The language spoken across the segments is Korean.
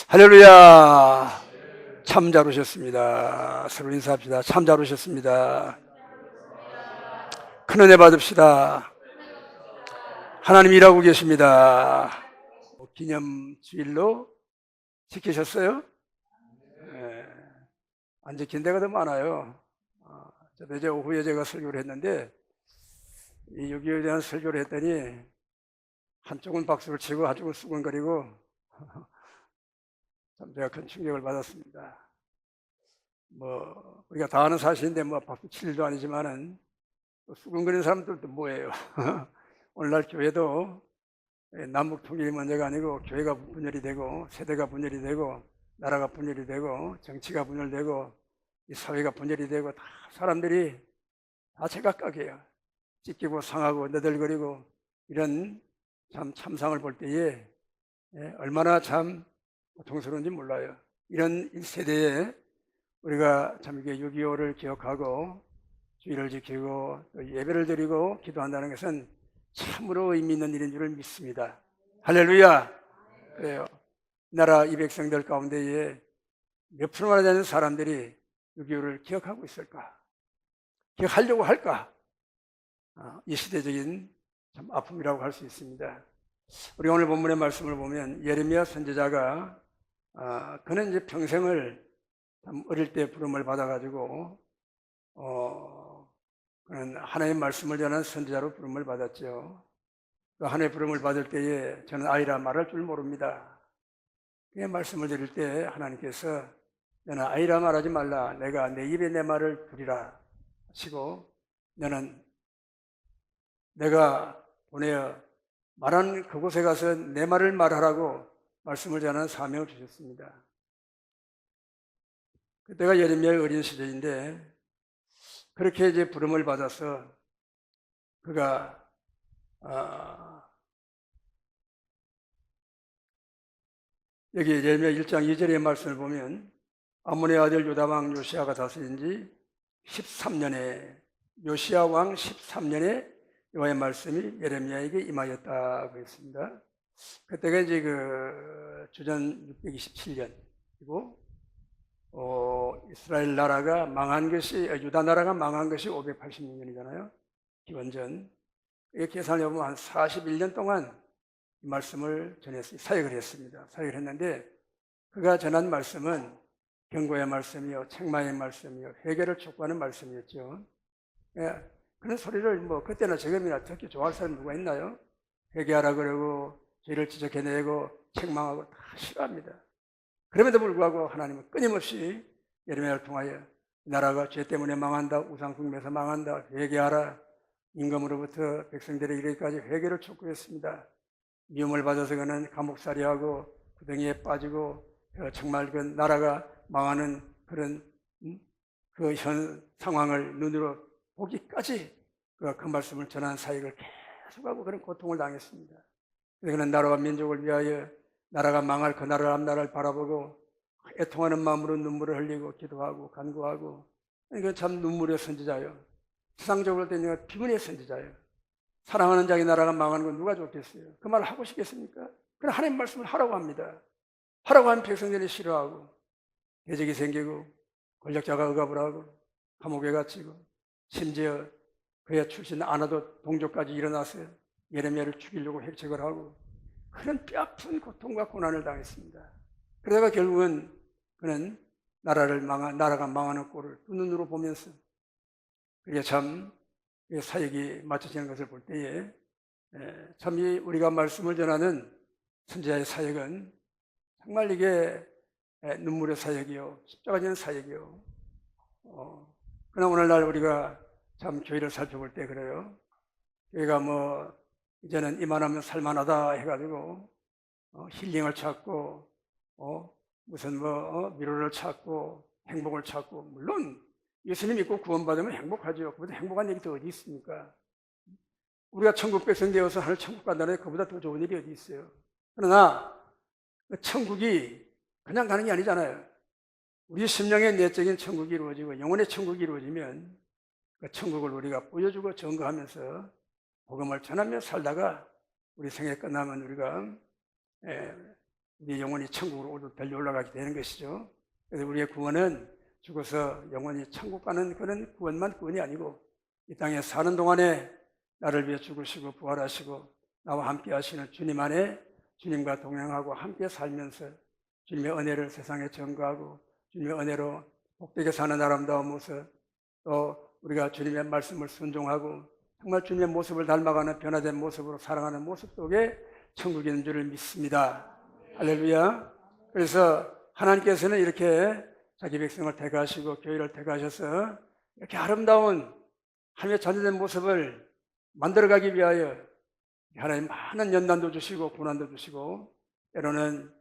할렐루야. 참 잘 오셨습니다. 서로 인사합시다. 참 잘 오셨습니다. 큰 은혜 받읍시다. 하나님 일하고 계십니다. 기념 주일로 지키셨어요? 네. 안 지킨 데가 더 많아요. 저도 이제 오후에 제가 설교를 했는데 이 6.25에 대한 설교를 했더니 한쪽은 박수를 치고 한쪽은 수근거리고 참 제가 큰 충격을 받았습니다. 우리가 다 아는 사실인데 박수 칠 일도 아니지만은 수근거리는 사람들도 뭐예요? 오늘날 교회도 남북 통일이 문제가 아니고 교회가 분열이 되고 세대가 분열이 되고 나라가 분열이 되고 정치가 분열되고 이 사회가 분열이 되고 다 사람들이 다 제각각이에요. 찢기고 상하고 너덜거리고 이런 참상을 볼 때에 얼마나 참 고통스러운지 몰라요. 이런 세대에 우리가 참 이게 6.25를 기억하고 주의를 지키고 또 예배를 드리고 기도한다는 것은 참으로 의미 있는 일인 줄을 믿습니다. 할렐루야. 그래요. 나라 이 백성들 가운데에 몇 프로나 되는 사람들이 6.25를 기억하고 있을까? 기억하려고 할까? 이 시대적인 참 아픔이라고 할 수 있습니다. 우리 오늘 본문의 말씀을 보면 예레미야 선지자가 그는 이제 평생을 참 어릴 때 부름을 받아가지고 그는 하나님의 말씀을 전하는 선지자로 부름을 받았죠. 그 하나님의 부름을 받을 때에 저는 아이라 말할 줄 모릅니다. 그 말씀을 드릴 때 하나님께서 너는 아이라 말하지 말라. 내가 내 입에 내 말을 두리라 하시고 너는 내가 보내어 말한 그곳에 가서 내 말을 말하라고 말씀을 전하는 사명을 주셨습니다. 그때가 예레미야의 어린 시절인데 그렇게 이제 부름을 받아서 그가 여기 예레미야 1장 2절의 말씀을 보면 아몬의 아들 유다왕 요시야가 다스린 지 13년에 요시야 왕 13년에 여호와의 말씀이 예레미야에게 임하였다고 했습니다. 그때가 이제 그 주전 627년이고 이스라엘 나라가 망한 것이 유다 나라가 망한 것이 586년이잖아요. 기원전. 이렇게 계산해 보면 한 41년 동안 이 말씀을 전했어요. 사역을 했습니다. 사역을 했는데 그가 전한 말씀은 경고의 말씀이요, 책망의 말씀이요, 회개를 촉구하는 말씀이었죠. 그런 소리를 그때나 지금이나 듣기 좋아할 사람이 누가 있나요? 회개하라 그러고 죄를 지적해내고 책망하고 다 싫어합니다. 그럼에도 불구하고 하나님은 끊임없이 예레미야를 통하여 나라가 죄 때문에 망한다, 우상 숭배에서 망한다, 회개하라, 임금으로부터 백성들의 이르기까지 회개를 촉구했습니다. 미움을 받아서 그는 감옥살이하고 구덩이에 빠지고 정말 그 나라가 망하는 그런 그 현 상황을 눈으로 보기까지 그가 그 말씀을 전한 사역을 계속하고 그런 고통을 당했습니다. 그래서 그는 나라와 민족을 위하여 나라가 망할 그 나라를 앞나라를 바라보고 애통하는 마음으로 눈물을 흘리고 기도하고 간구하고 이건 참 눈물의 선지자예요. 세상적으로 되면 비문의 선지자예요. 사랑하는 자기 나라가 망하는 건 누가 좋겠어요? 그 말을 하고 싶겠습니까? 그럼 하나님 말씀을 하라고 합니다. 하라고 하면 백성들이 싫어하고 대적이 생기고 권력자가 억압을 하고 감옥에 갇히고 심지어 그의 출신 아나도 동족까지 일어나서 예레미야를 죽이려고 핵책을 하고 그런 뼈아픈 고통과 고난을 당했습니다. 그러다가 결국은 그는 나라가 망하는 꼴을 두 눈으로 보면서 그게 참 사역이 맞춰지는 것을 볼 때에 참 우리가 말씀을 전하는 선지자의 사역은 정말 이게 눈물의 사역이요, 십자가 지는 사역이요. 그러나 오늘날 우리가 참 교회를 살펴볼 때 그래요. 교회가 이제는 이만하면 살만하다 해가지고 힐링을 찾고 무슨 위로를 찾고 행복을 찾고 물론 예수님 믿고 구원받으면 행복하죠. 그보다 행복한 일이 더 어디 있습니까? 우리가 천국 백성 되어서 하늘 천국 간다는데 그보다 더 좋은 일이 어디 있어요? 그러나 천국이 그냥 가는 게 아니잖아요. 우리 심령의 내적인 천국이 이루어지고 영혼의 천국이 이루어지면 그 천국을 우리가 보여주고 증거하면서 복음을 전하며 살다가 우리 생애 끝나면 우리가 우리의 영혼이 천국으로 달려 올라가게 되는 것이죠. 그래서 우리의 구원은 죽어서 영원히 천국 가는 그런 구원만 구원이 아니고 이 땅에 사는 동안에 나를 위해 죽으시고 부활하시고 나와 함께 하시는 주님 안에 주님과 동행하고 함께 살면서 주님의 은혜를 세상에 전가하고 주님의 은혜로 복되게 사는 아름다운 모습, 또 우리가 주님의 말씀을 순종하고 정말 주님의 모습을 닮아가는 변화된 모습으로 살아가는 모습 속에 천국이 있는 줄을 믿습니다. 할렐루야. 그래서 하나님께서는 이렇게 자기 백성을 택하시고 교회를 택하셔서 이렇게 아름다운 하나님의 자녀된 모습을 만들어가기 위하여 하나님 많은 연단도 주시고 고난도 주시고 때로는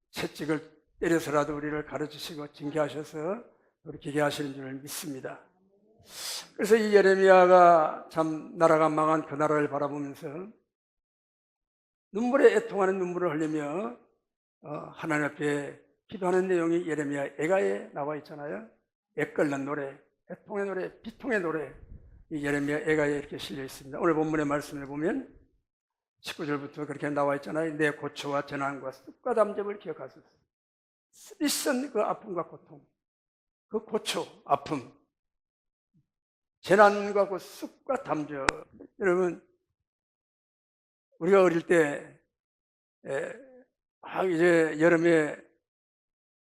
채찍을 때려서라도 우리를 가르치시고 징계하셔서 돌이키게 하시는 줄 믿습니다. 그래서 이 예레미야가 참 나라가 망한 그 나라를 바라보면서 눈물에 애통하는 눈물을 흘리며 하나님 앞에 기도하는 내용이 예레미야 애가에 나와 있잖아요. 애 끓는 노래, 애통의 노래, 비통의 노래, 이 예레미야 애가에 이렇게 실려 있습니다. 오늘 본문의 말씀을 보면 19절부터 그렇게 나와 있잖아요. 내 고초와 재난과 습과 담접을 기억하소서. 쓰디쓴 그 아픔과 고통, 그 고초, 아픔, 재난과 그 습과 담접. 여러분, 우리가 어릴 때 이제 여름에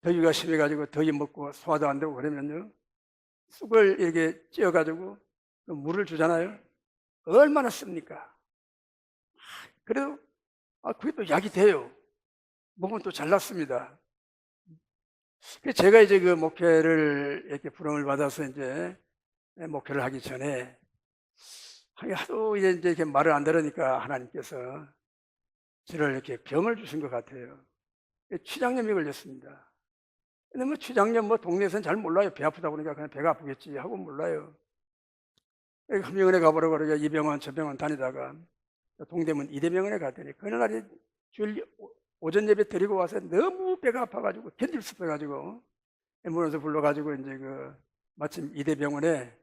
더위가 심해가지고 더위 먹고 소화도 안 되고 그러면요, 쑥을 이렇게 찧어가지고 물을 주잖아요. 얼마나 씁니까? 그래도 그게 또 약이 돼요. 먹으면 또 잘 낫습니다. 제가 이제 그 목회를 이렇게 부름을 받아서 이제 목회를 하기 전에 하도 이제 이렇게 말을 안 들으니까 하나님께서 저를 이렇게 병을 주신 것 같아요. 췌장염이 걸렸습니다. 근데 뭐 췌장염 동네에서는 잘 몰라요. 배 아프다 보니까 그냥 배가 아프겠지 하고 몰라요. 금병원에 가보라고 그러니까 이 병원 저 병원 다니다가 동대문 이대병원에 갔더니 그날이 주일 오전 예배 드리고 와서 너무 배가 아파가지고 견딜 수 없어가지고 앰뷸런스 불러가지고 이제 마침 이대병원에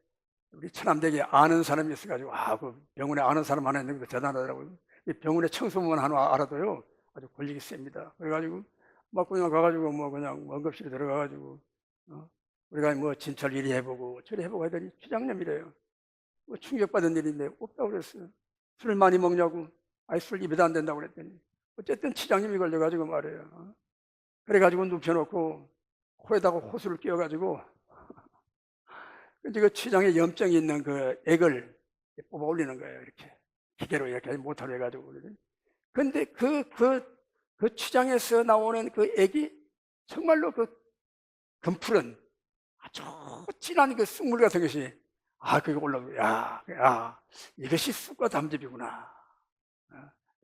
우리 처남댁에 아는 사람이 있어가지고 그 병원에 아는 사람 하나 있는 거 대단하더라고요. 이 병원에 청소만 하나 알아도요 아주 권력이 셉니다. 그래가지고 막 그냥 가가지고 그냥 응급실에 들어가가지고 우리가 진찰 이리 해보고 저리 해보고 하더니 췌장염이래요. 충격받은 일인데 없다고 그랬어요. 술 많이 먹냐고. 술 입에도 안 된다고 그랬더니 어쨌든 췌장염이 걸려가지고 말이에요. 그래가지고 눕혀놓고 코에다가 호수를 끼워가지고 이제 그 췌장에 염증이 있는 그 액을 뽑아 올리는 거예요. 이렇게 기계로 이렇게 모터로 해가지고. 근데 그 췌장에서 나오는 그 액이 정말로 그 금푸른 아주 진한 그 쑥물 같은 것이 그게 올라오고 이것이 쑥과 담즙이구나.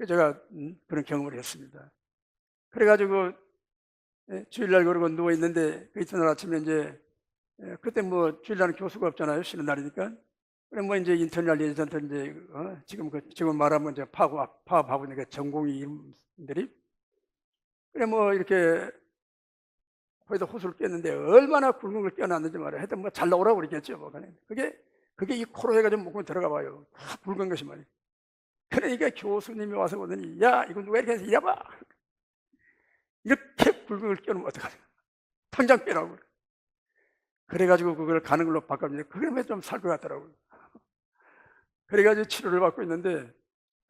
제가 그런 경험을 했습니다. 그래가지고 주일날 그러고 누워있는데 그 이튿날 아침에 이제 그때 주일날은 교수가 없잖아요. 쉬는 날이니까. 그래 이제 인터넷 예전부터 이제 지금 말하면 이제 파업하고 있는 그 전공의들이 그래 이렇게 거기다 호수를 꼈는데 얼마나 굵은 걸 껴놨는지 말이야. 하여튼 잘 나오라고 그랬겠죠. 그게 이 코로 해가지고 목에 들어가 봐요. 다 굵은 것이 말이야. 그러니까 교수님이 와서 보더니 이거 누가 이렇게 해서 이래봐. 이렇게 굵은 걸 껴놓으면 어떡하냐. 당장 빼라고. 그래가지고 그걸 가는 걸로 바꿨는데 그러면 좀 살 것 같더라고요. 그래가지고 치료를 받고 있는데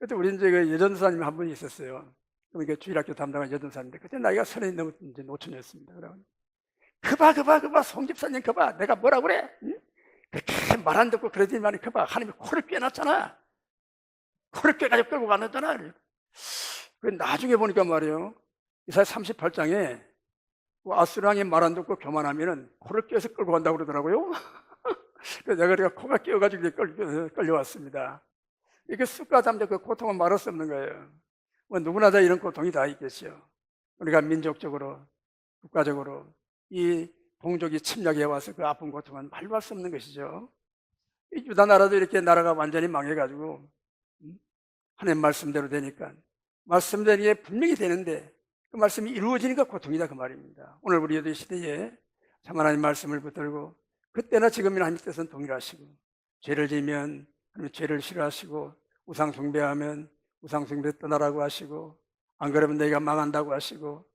그때 우리 이제 그 여전사님 한 분이 있었어요. 그러니까 주일학교 담당한 여전사님인데 그때 나이가 30이 넘은 이제 노처녀였습니다. 그봐 송집사님 그봐 내가 뭐라 그래? 응? 그렇게 말 안 듣고 그러더니만 그봐 하나님이 코를 꿰놨잖아. 코를 꿰가지고 끌고 가놨잖아. 나중에 보니까 말이에요. 이사야 38장에 아수랑이 말 안 듣고 교만하면은 코를 꿰서 끌고 간다고 그러더라고요. 그래서 내가 코가 끼어가지고 끌려왔습니다. 이게 쑥과 담자 그 고통은 말할 수 없는 거예요. 누구나 다 이런 고통이 다 있겠죠. 우리가 민족적으로, 국가적으로 이 동족이 침략해 와서 그 아픈 고통은 말로 할 수 없는 것이죠. 이 유다 나라도 이렇게 나라가 완전히 망해가지고 하나님 말씀대로 되니까 말씀대로 게 분명히 되는데 그 말씀이 이루어지니까 고통이다 그 말입니다. 오늘 우리 이 시대에 참 하나님 말씀을 붙들고 그때나 지금이나 하나님 뜻은 동일하시고 죄를 지으면 하나님 죄를 싫어하시고 우상 숭배하면 우상 숭배 떠나라고 하시고 안 그러면 너희가 망한다고 하시고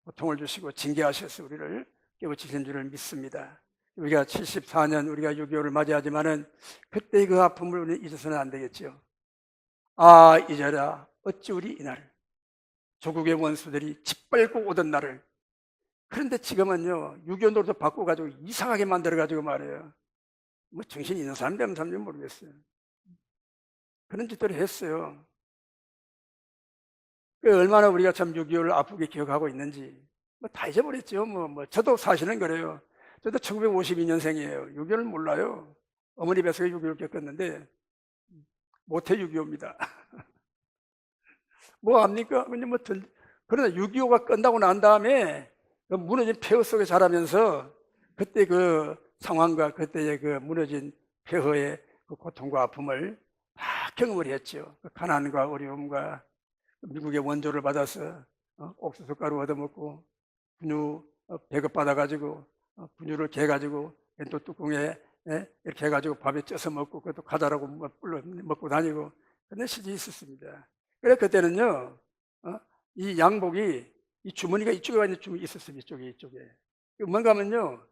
고통을 주시고 징계하셔서 우리를 깨우치신 줄을 믿습니다. 우리가 74년 우리가 6.25를 맞이하지만은 그때 그 아픔을 우리는 잊어서는 안 되겠죠. 아, 잊어라. 어찌 우리 이날을, 조국의 원수들이 짓밟고 오던 날을. 그런데 지금은요, 6.25 노릇도 바꿔가지고 이상하게 만들어가지고 말이에요. 뭐 정신이 있는 사람인지 없는 사람인지 모르겠어요. 그런 짓들을 했어요. 얼마나 우리가 참 6.25를 아프게 기억하고 있는지 뭐 다 잊어버렸죠. 저도 사실은 그래요. 저도 1952년생이에요. 6.25를 몰라요. 어머니 뱃속에 6.25를 겪었는데 모태 6.25입니다. 뭐 압니까? 근데 그러나 6.25가 끝나고 난 다음에 그 무너진 폐허 속에 자라면서 그때 그 상황과 그때의 그 무너진 폐허의 그 고통과 아픔을 다 경험을 했죠. 그 가난과 어려움과 미국의 원조를 받아서 옥수수 가루 얻어먹고 분유 배급받아가지고 분유를 개가지고 또 뚜껑에 이렇게 해가지고 밥에 쪄서 먹고 그것도 과자라고 먹고 다니고 그런 시절이 있었습니다. 그래 그때는요 이 양복이 이 주머니가 이쪽에 와 있는 주머니 있었어요. 이쪽에 뭔가 하면요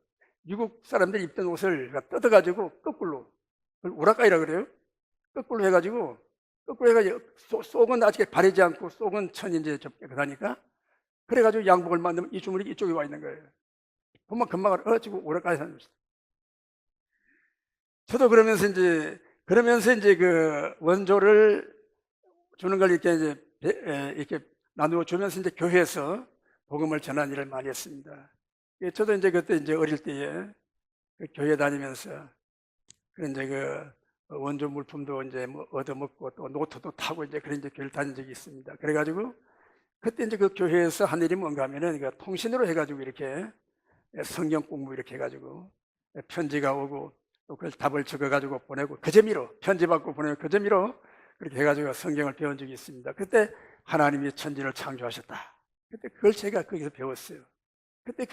미국 사람들이 입던 옷을 뜯어가지고 거꾸로 그걸 우라카이라 그래요. 거꾸로 해가지고 속은 아직 바르지 않고 속은 천 이제 좀 깨끗하니까 그래가지고 양복을 만들면 이 주머니 이쪽에 와 있는 거예요. 보면 금방 지고 우라카이 사는 것이다. 저도 그러면서 이제 그 원조를 주는 걸 이렇게 나누어 주면서 이제 교회에서 복음을 전하는 일을 많이 했습니다. 저도 이제 그때 이제 어릴 때에 그 교회 다니면서 그런 이제 그 원조 물품도 이제 뭐 얻어먹고 또 노트도 타고 이제 그런 이제 교회를 다닌 적이 있습니다. 그래가지고 그때 이제 그 교회에서 한 일이 뭔가 하면은 그 통신으로 해가지고 이렇게 성경 공부 이렇게 해가지고 편지가 오고 또 그걸 답을 적어가지고 보내고 그 재미로 편지 받고 보내고 그 재미로 그렇게 해가지고 성경을 배운 적이 있습니다. 그때 하나님이 천지를 창조하셨다. 그때 그걸 제가 거기서 배웠어요. 그때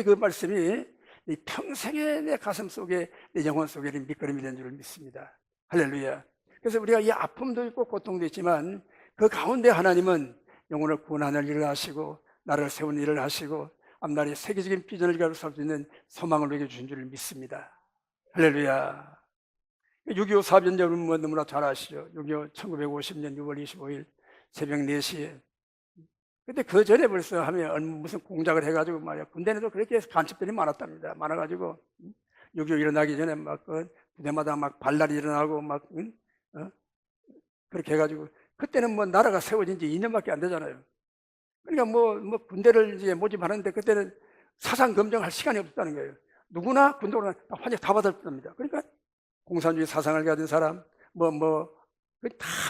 그 말씀이 평생에 내 가슴 속에 내 영혼 속에 밑거름이 된 줄을 믿습니다. 할렐루야. 그래서 우리가 이 아픔도 있고 고통도 있지만 그 가운데 하나님은 영혼을 구원하는 일을 하시고 나를 세우는 일을 하시고 앞날에 세계적인 비전을 이룰 수 있는 소망을 우리에게 주신 줄을 믿습니다. 할렐루야. 6.25 사변 여러분 너무나 잘 아시죠? 6.25 1950년 6월 25일 새벽 4시에 그때 그 전에 벌써 하면 무슨 공작을 해가지고 말이야 군대에도 그렇게 간첩들이 많았답니다. 많아가지고 6.25 일어나기 전에 막 그 부대마다 막 발날이 일어나고 막 그렇게 해가지고 그때는 뭐 나라가 세워진 지 2년밖에 안 되잖아요. 그러니까 뭐 군대를 이제 모집하는데 그때는 사상 검증할 시간이 없었다는 거예요. 누구나 군대로 환영 다 받았답니다. 그러니까 공산주의 사상을 가진 사람 다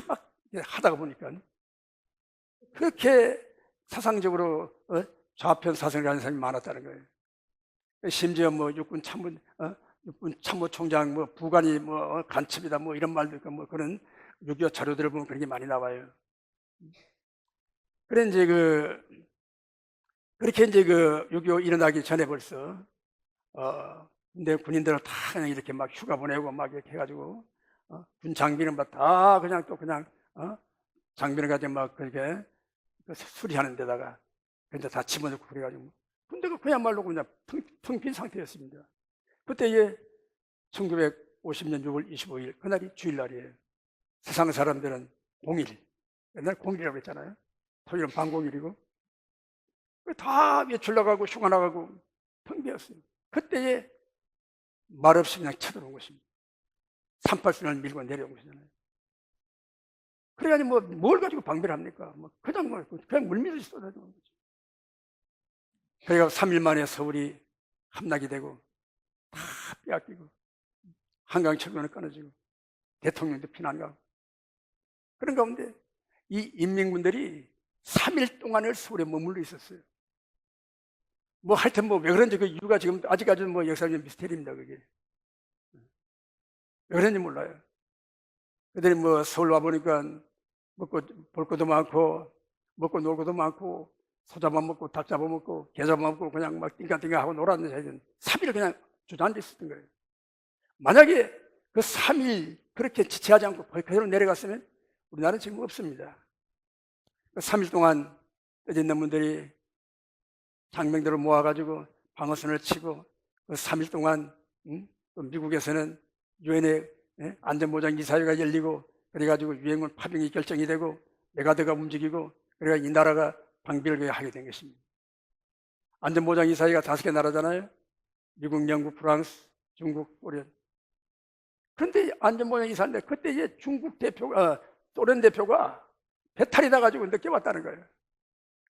막 하다가 보니까 그렇게 사상적으로 좌편 사상을 가진 사람이 많았다는 거예요. 심지어 육군 참모총장 부관이 간첩이다 이런 말도 있고 그런 6.25 자료들을 보면 그런 게 많이 나와요. 그래 이제 그렇게 이제 6.25 일어나기 전에 벌써 근데 군인들을 다 그냥 이렇게 막 휴가 보내고 막 이렇게 해가지고 군 장비는 다 그냥 장비를 가지고 막 그렇게 수리하는 데다가 근데 다 집어넣고 그래가지고 군대가 그야말로 그냥 텅 빈 상태였습니다. 그때 1950년 6월 25일 그날이 주일날이에요. 세상 사람들은 공일, 옛날 공일이라고 했잖아요. 토요일은 반공일이고 다 외출 나가고 휴가 나가고 텅 비었어요. 그때에 말없이 그냥 쳐들어온 것입니다. 38선을 밀고 내려온 것이잖아요. 그래가지고 뭘 가지고 방비를 합니까? 그냥 물밀듯이 쏟아지는 거죠. 그래가 3일 만에 서울이 함락이 되고 다 빼앗기고 한강철도는 끊어지고 대통령도 피난가고 그런 가운데 이 인민군들이 3일 동안을 서울에 머물러 있었어요. 하여튼 왜 그런지 그 이유가 지금 아직까지는 역사적인 미스테리입니다. 그게 왜 그런지 몰라요. 그들이 서울 와보니까 볼 것도 많고 먹고 놀 것도 많고 소 잡아먹고 닭 잡아먹고 개 잡아먹고 그냥 막 띵까띵까 하고 놀았는데 3일 그냥 주저앉아 있었던 거예요. 만약에 그 3일 그렇게 지체하지 않고 그대로 내려갔으면 우리나라는 지금 없습니다. 그 3일 동안 떠져 있는 분들이 장병들을 모아가지고 방어선을 치고 그 3일 동안 또 미국에서는 유엔의 안전보장 이사회가 열리고 그래가지고 유엔군 파병이 결정이 되고 메가드가 움직이고 그래가 이 나라가 방비를 하게 된 것입니다. 안전보장 이사회가 5개 나라잖아요. 미국, 영국, 프랑스, 중국, 소련. 그런데 안전보장 이사인데 그때 이제 중국 대표가 소련 대표가 배탈이 나가지고 늦게 왔다는 거예요.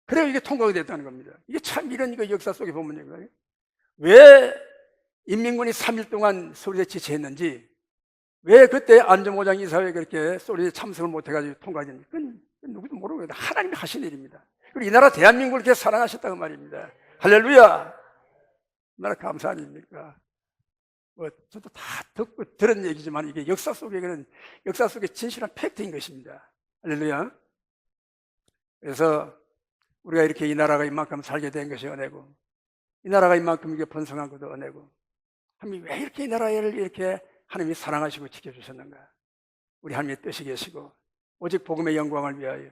그래서 이게 통과가 됐다는 겁니다. 이게 참 이런 거 역사 속에 보면 이거예요. 왜 인민군이 3일 동안 소리에 지체했는지, 왜 그때 안전보장 이사회에 그렇게 소리에 참석을 못해가지고 통과했는지, 그건 누구도 모르고 하나님이 하신 일입니다. 그리고 이 나라 대한민국을 이렇게 사랑하셨다고 말입니다. 할렐루야! 나라 감사 아닙니까? 저도 다 듣고 들은 얘기지만 이게 역사 속에는 역사 속의 진실한 팩트인 것입니다. 할렐루야! 그래서 우리가 이렇게 이 나라가 이만큼 살게 된 것이 은혜고, 이 나라가 이만큼 이게 번성한 것도 은혜고, 하나님이 왜 이렇게 이 나라를 이렇게 하나님이 사랑하시고 지켜주셨는가? 우리 하나님의 뜻이 계시고, 오직 복음의 영광을 위하여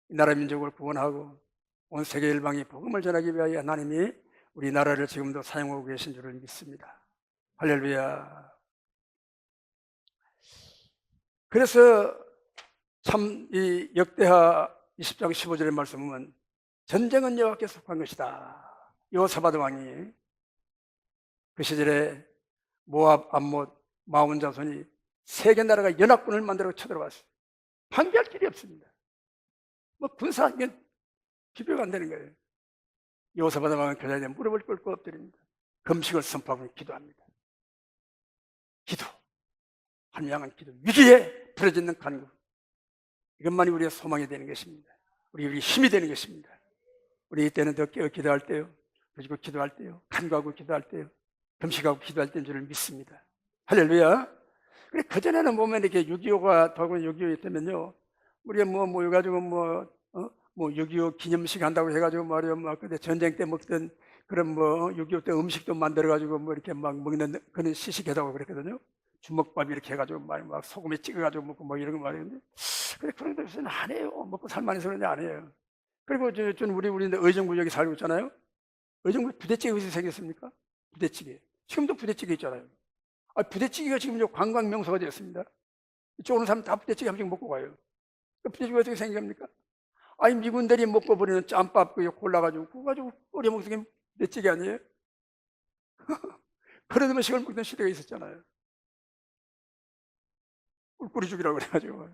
이 나라 민족을 구원하고 온 세계 일방에 복음을 전하기 위하여 하나님이 우리 나라를 지금도 사용하고 계신 줄을 믿습니다. 할렐루야. 그래서 참 이 역대하 20장 15절의 말씀은 전쟁은 여호와께 속한 것이다. 여호사밧 왕이 그 시절에 모압, 암못, 마온 자손이 세 개 나라가 연합군을 만들어 쳐들어왔어요. 방비할 길이 없습니다. 군사 이건 비교가 안 되는 거예요. 여호사밧 왕은 그 자리에 무릎을 꿇고 엎드립니다. 금식을 선포하고 기도합니다. 기도, 하나님 향한 기도, 위기에 부러지는 간구, 이것만이 우리의 소망이 되는 것입니다. 우리 힘이 되는 것입니다. 우리 이때는 더 깨어 기도할 때요, 그리고 기도할 때요, 간구하고 기도할 때요, 금식하고 기도할 때인 줄을 믿습니다. 할렐루야. 그래, 그전에는 보면 이렇게 6.25가 더군 6.25 때면요, 우리가 모여가지고 6.25 기념식 한다고 해가지고 말이요, 근데 전쟁 때 먹던 그런 6.25 때 음식도 만들어가지고 이렇게 막 먹는 그런 시식회다고 그랬거든요. 주먹밥 이렇게 해가지고 막 소금에 찍어가지고 먹고 이런 거 말이었는데, 그래, 그런 데서는 안 해요. 먹고 살만해서 그런지 안 해요. 그리고 저는 우리 의정부 여기 살고 있잖아요. 의정부 부대찌개 어디서 생겼습니까? 부대찌개. 지금도 부대찌개 있잖아요. 부대찌개가 지금 관광 명소가 되었습니다. 이쪽 오는 사람 다 부대찌개 한 번 먹고 가요. 부대찌개가 어떻게 생깁니까? 미군들이 먹고 버리는 짬밥 골라가지고 그거 가지고 끓여 먹는 게 부대찌개 아니에요? 그런 음식을 먹던 시대가 있었잖아요. 꿀꿀이죽이라고 그래가지고.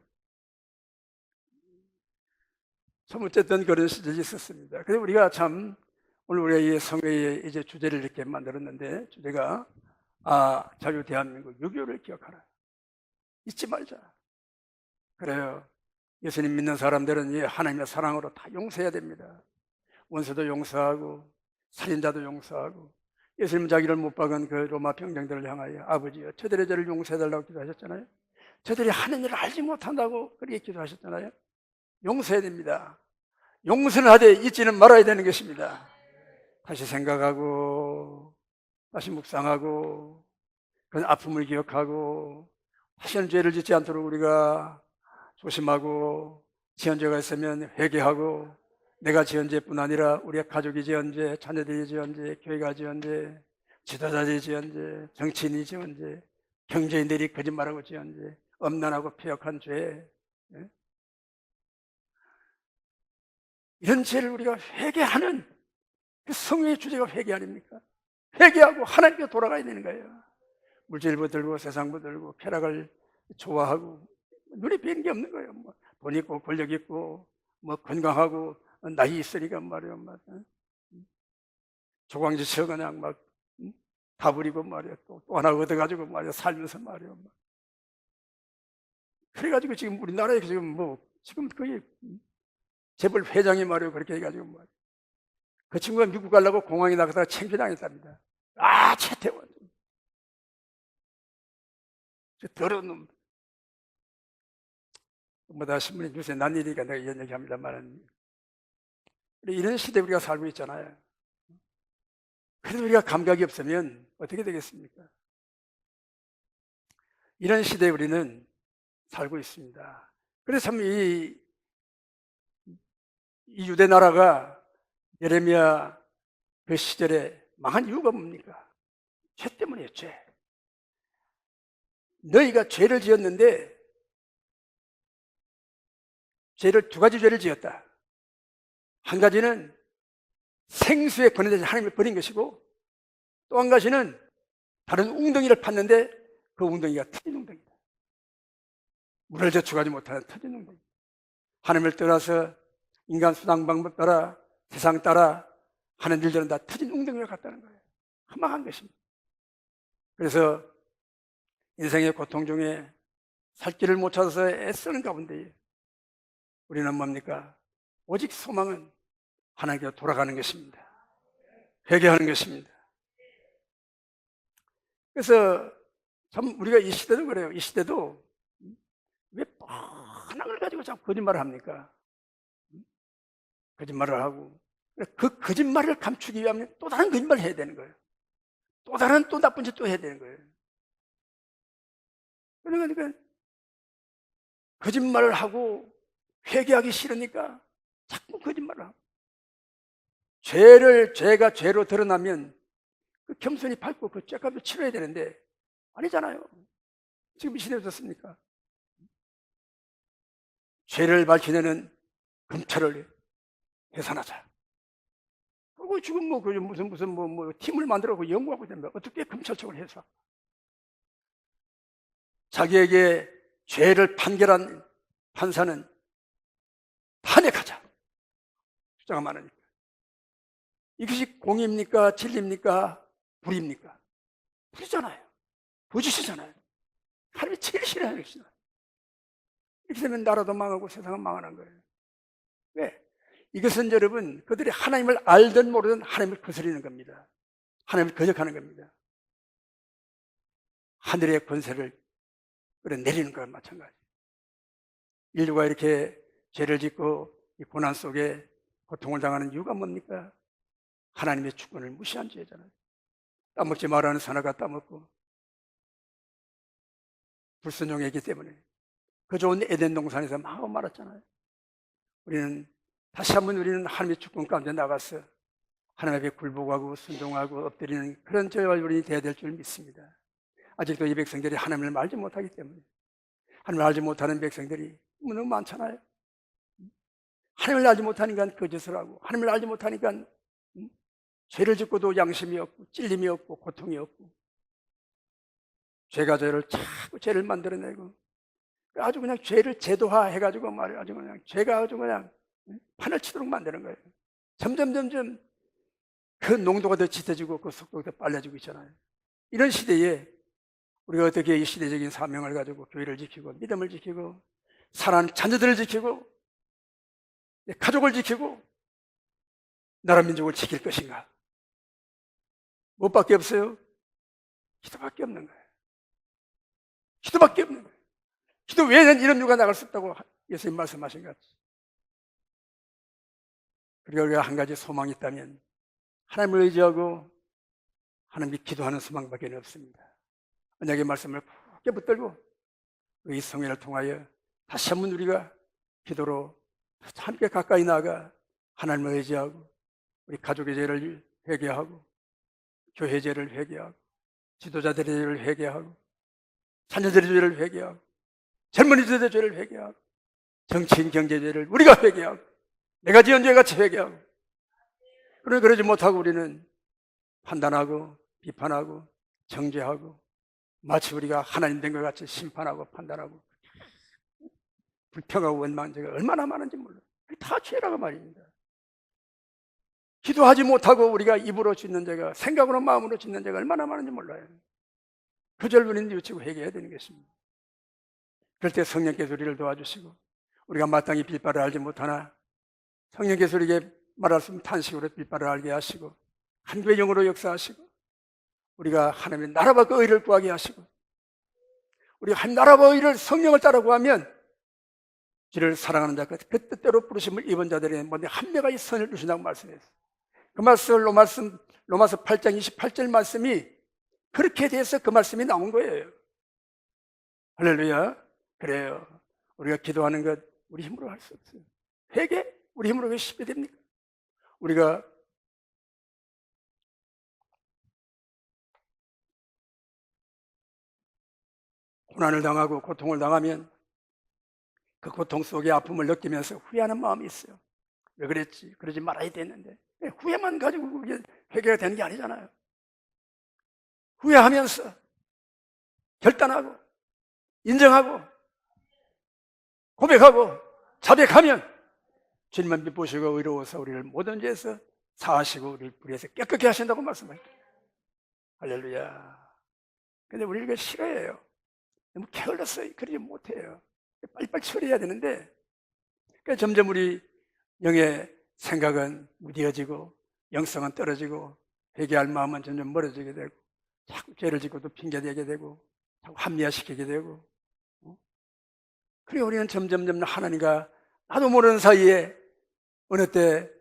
참 어쨌든 그런 시절이 있었습니다. 그래서 우리가 참 오늘 우리가 이 성회의 이제 주제를 이렇게 만들었는데, 주제가 자유 대한민국 6.25를 기억하라. 잊지 말자. 그래요. 예수님 믿는 사람들은 이 하나님의 사랑으로 다 용서해야 됩니다. 원수도 용서하고 살인자도 용서하고, 예수님 자기를 못 박은 그 로마 병정들을 향하여 아버지여 저들의 죄를 용서해달라고 기도하셨잖아요. 저들이 하는 일을 알지 못한다고 그렇게 기도하셨잖아요. 용서해야 됩니다. 용서는 하되 잊지는 말아야 되는 것입니다. 다시 생각하고 다시 묵상하고 그 아픔을 기억하고 다시는 죄를 짓지 않도록 우리가 조심하고, 지은 죄가 있으면 회개하고, 내가 지은 죄뿐 아니라 우리 가족이 지은 죄, 자녀들이 지은 죄, 교회가 지은 죄, 지도자들이 지은 죄, 정치인이 지은 죄, 경제인들이 거짓말하고 지은 죄, 엄난하고 폐역한 죄, 이런 죄를 우리가 회개하는 그 성령의 주제가 회개 아닙니까? 회개하고 하나님께 돌아가야 되는 거예요. 물질부 들고 세상부 들고 쾌락을 좋아하고 눈에 뵈는 게 없는 거예요. 돈 있고 권력 있고 건강하고 나이 있으니까 말이에요. 조광지처 그냥 다 부리고 말이에요. 또 하나 얻어가지고 말이에요. 살면서 말이에요. 그래가지고 지금 우리나라에 지금 거의 재벌 회장이 말이에요. 그렇게 해가지고 말이에요. 그 친구가 미국 가려고 공항에 나가다가 창피당했답니다. 최태원. 저 더러운 놈. 다 신문에 뉴스에 난 일이니까 내가 이런 얘기 합니다만, 이런 시대에 우리가 살고 있잖아요. 그래도 우리가 감각이 없으면 어떻게 되겠습니까? 이런 시대에 우리는 살고 있습니다. 그래서 참 이 유대 나라가 예레미야 그 시절에 망한 이유가 뭡니까? 죄 때문이에요. 죄. 너희가 죄를 지었는데 두 가지 죄를 지었다. 한 가지는 생수에 권해져서 하나님을 버린 것이고, 또 한 가지는 다른 웅덩이를 팠는데 그 웅덩이가 터진 웅덩이다. 물을 저축하지 못하는 터진 웅덩이. 하나님을 떠나서 인간 수단 방법 따라 세상 따라 하는 일들은 다 터진 웅덩이를 갔다는 거예요. 허망한 것입니다. 그래서 인생의 고통 중에 살 길을 못 찾아서 애쓰는 가운데 우리는 뭡니까? 오직 소망은 하나님께로 돌아가는 것입니다. 회개하는 것입니다. 그래서 참 우리가 이 시대도 그래요. 이 시대도 왜 뻔한 걸 가지고 자꾸 거짓말을 합니까? 거짓말을 하고, 그 거짓말을 감추기 위하면 또 다른 거짓말을 해야 되는 거예요. 또 다른 또 나쁜 짓 또 해야 되는 거예요. 그러니까 거짓말을 하고 회개하기 싫으니까 자꾸 거짓말을 하고, 죄가 죄로 드러나면 그 겸손히 밟고 그 죄값을 치러야 되는데 아니잖아요. 지금 이 시대에 어떻습니까? 죄를 밝히려는 검찰을 해산하자. 그리고 지금 무슨 팀을 만들어 연구하고 있는데 어떻게 검찰청을 해서 자기에게 죄를 판결한 판사는 탄핵하자. 숫자가 많으니까. 이것이 공의입니까? 진리입니까? 불입니까? 불이잖아요. 거짓이잖아요. 하나님이 제일 싫어하는 것이잖아요. 이렇게 되면 나라도 망하고 세상은 망하는 거예요. 왜? 이것은 여러분, 그들이 하나님을 알든 모르든 하나님을 거스리는 겁니다. 하나님을 거역하는 겁니다. 하늘의 권세를 끌어내리는 것과 마찬가지. 인류가 이렇게 죄를 짓고 이 고난 속에 고통을 당하는 이유가 뭡니까? 하나님의 주권을 무시한 죄잖아요. 따먹지 말라는 선악과 따먹고 불순종했기 때문에 그 좋은 에덴 동산에서 마구 말았잖아요. 다시 한번 우리는 하나님의 주권 가운데 나가서 하나님에게 굴복하고 순종하고 엎드리는 그런 저와 여러분이 되어야 될 줄 믿습니다. 아직도 이 백성들이 하나님을 알지 못하기 때문에, 하나님을 알지 못하는 백성들이 너무 많잖아요. 하나님을 알지 못하니까 거짓을 하고, 하나님을 알지 못하니까 죄를 짓고도 양심이 없고 찔림이 없고 고통이 없고, 죄가 자꾸 죄를 만들어내고 아주 그냥 죄를 제도화 해가지고 말이에요. 아주 그냥 죄가 아주 그냥 판을 치도록 만드는 거예요. 점점 그 농도가 더 짙어지고 그 속도가 더 빨라지고 있잖아요. 이런 시대에 우리가 어떻게 이 시대적인 사명을 가지고 교회를 지키고 믿음을 지키고 사랑하는 자녀들을 지키고 가족을 지키고 나라 민족을 지킬 것인가? 무엇밖에 없어요? 기도밖에 없는 거예요. 기도밖에 없는 거예요. 기도 외에는 이런 유가 나갈 수 없다고 예수님 말씀하신 것 같아요. 그리고 우리가 한 가지 소망이 있다면 하나님을 의지하고 하나님께 기도하는 소망밖에 없습니다. 언약의 말씀을 굳게 붙들고 이 성회를 통하여 다시 한번 우리가 기도로 함께 가까이 나아가 하나님을 의지하고 우리 가족의 죄를 회개하고 교회 죄를 회개하고 지도자들의 죄를 회개하고 자녀들의 죄를 회개하고 젊은이들의 죄를 회개하고 정치인 경제죄를 우리가 회개하고 내가 지은 죄 같이 회개하고, 그러나 그러지 못하고 우리는 판단하고 비판하고 정죄하고 마치 우리가 하나님 된 것 같이 심판하고 판단하고 불평하고 원망한 죄가 얼마나 많은지 몰라요. 다 죄라고 말입니다. 기도하지 못하고 우리가 입으로 짓는 죄가, 생각으로 마음으로 짓는 죄가 얼마나 많은지 몰라요. 그 죄를 우리는 뉘우치고 회개해야 되는 것입니다. 그럴 때 성령께서 우리를 도와주시고, 우리가 마땅히 빌바를 알지 못하나 성령께서 우리에게 말할 수 없는 탄식으로 빌바를 알게 하시고 한국의 영으로 역사하시고 우리가 하나님의 나라와 그 의를 구하게 하시고, 우리가 한 나라와 의를 성령을 따라 구하면 주를 사랑하는 자가 그 뜻대로 부르심을 입은 자들의 뭔데 한 명의 선을 주신다고 말씀했어요. 그 말씀을 로마서 8장 28절 말씀이 그렇게 돼서 그 말씀이 나온 거예요. 할렐루야. 그래요. 우리가 기도하는 것 우리 힘으로 할 수 없어요. 회개? 우리 힘으로 왜 쉽게 됩니까? 우리가 고난을 당하고 고통을 당하면 그 고통 속의 아픔을 느끼면서 후회하는 마음이 있어요. 왜 그랬지? 그러지 말아야 됐는데. 후회만 가지고 그게 해결이 되는 게 아니잖아요. 후회하면서 결단하고 인정하고 고백하고 자백하면 주님은 미쁘시고 의로워서 우리를 모든 죄에서 사하시고 우리를 불의에서 깨끗게 하신다고 말씀하셨어요. 할렐루야. 근데 우리는 그걸 싫어해요. 너무 게을렀어요. 그러지 못해요. 빨리빨리 처리해야 되는데, 그러니까 점점 우리 영의 생각은 무뎌지고 영성은 떨어지고 회개할 마음은 점점 멀어지게 되고 자꾸 죄를 짓고 또 핑계대게 되고 자꾸 합리화시키게 되고, 그리고 우리는 점점 하나님과 나도 모르는 사이에 어느 때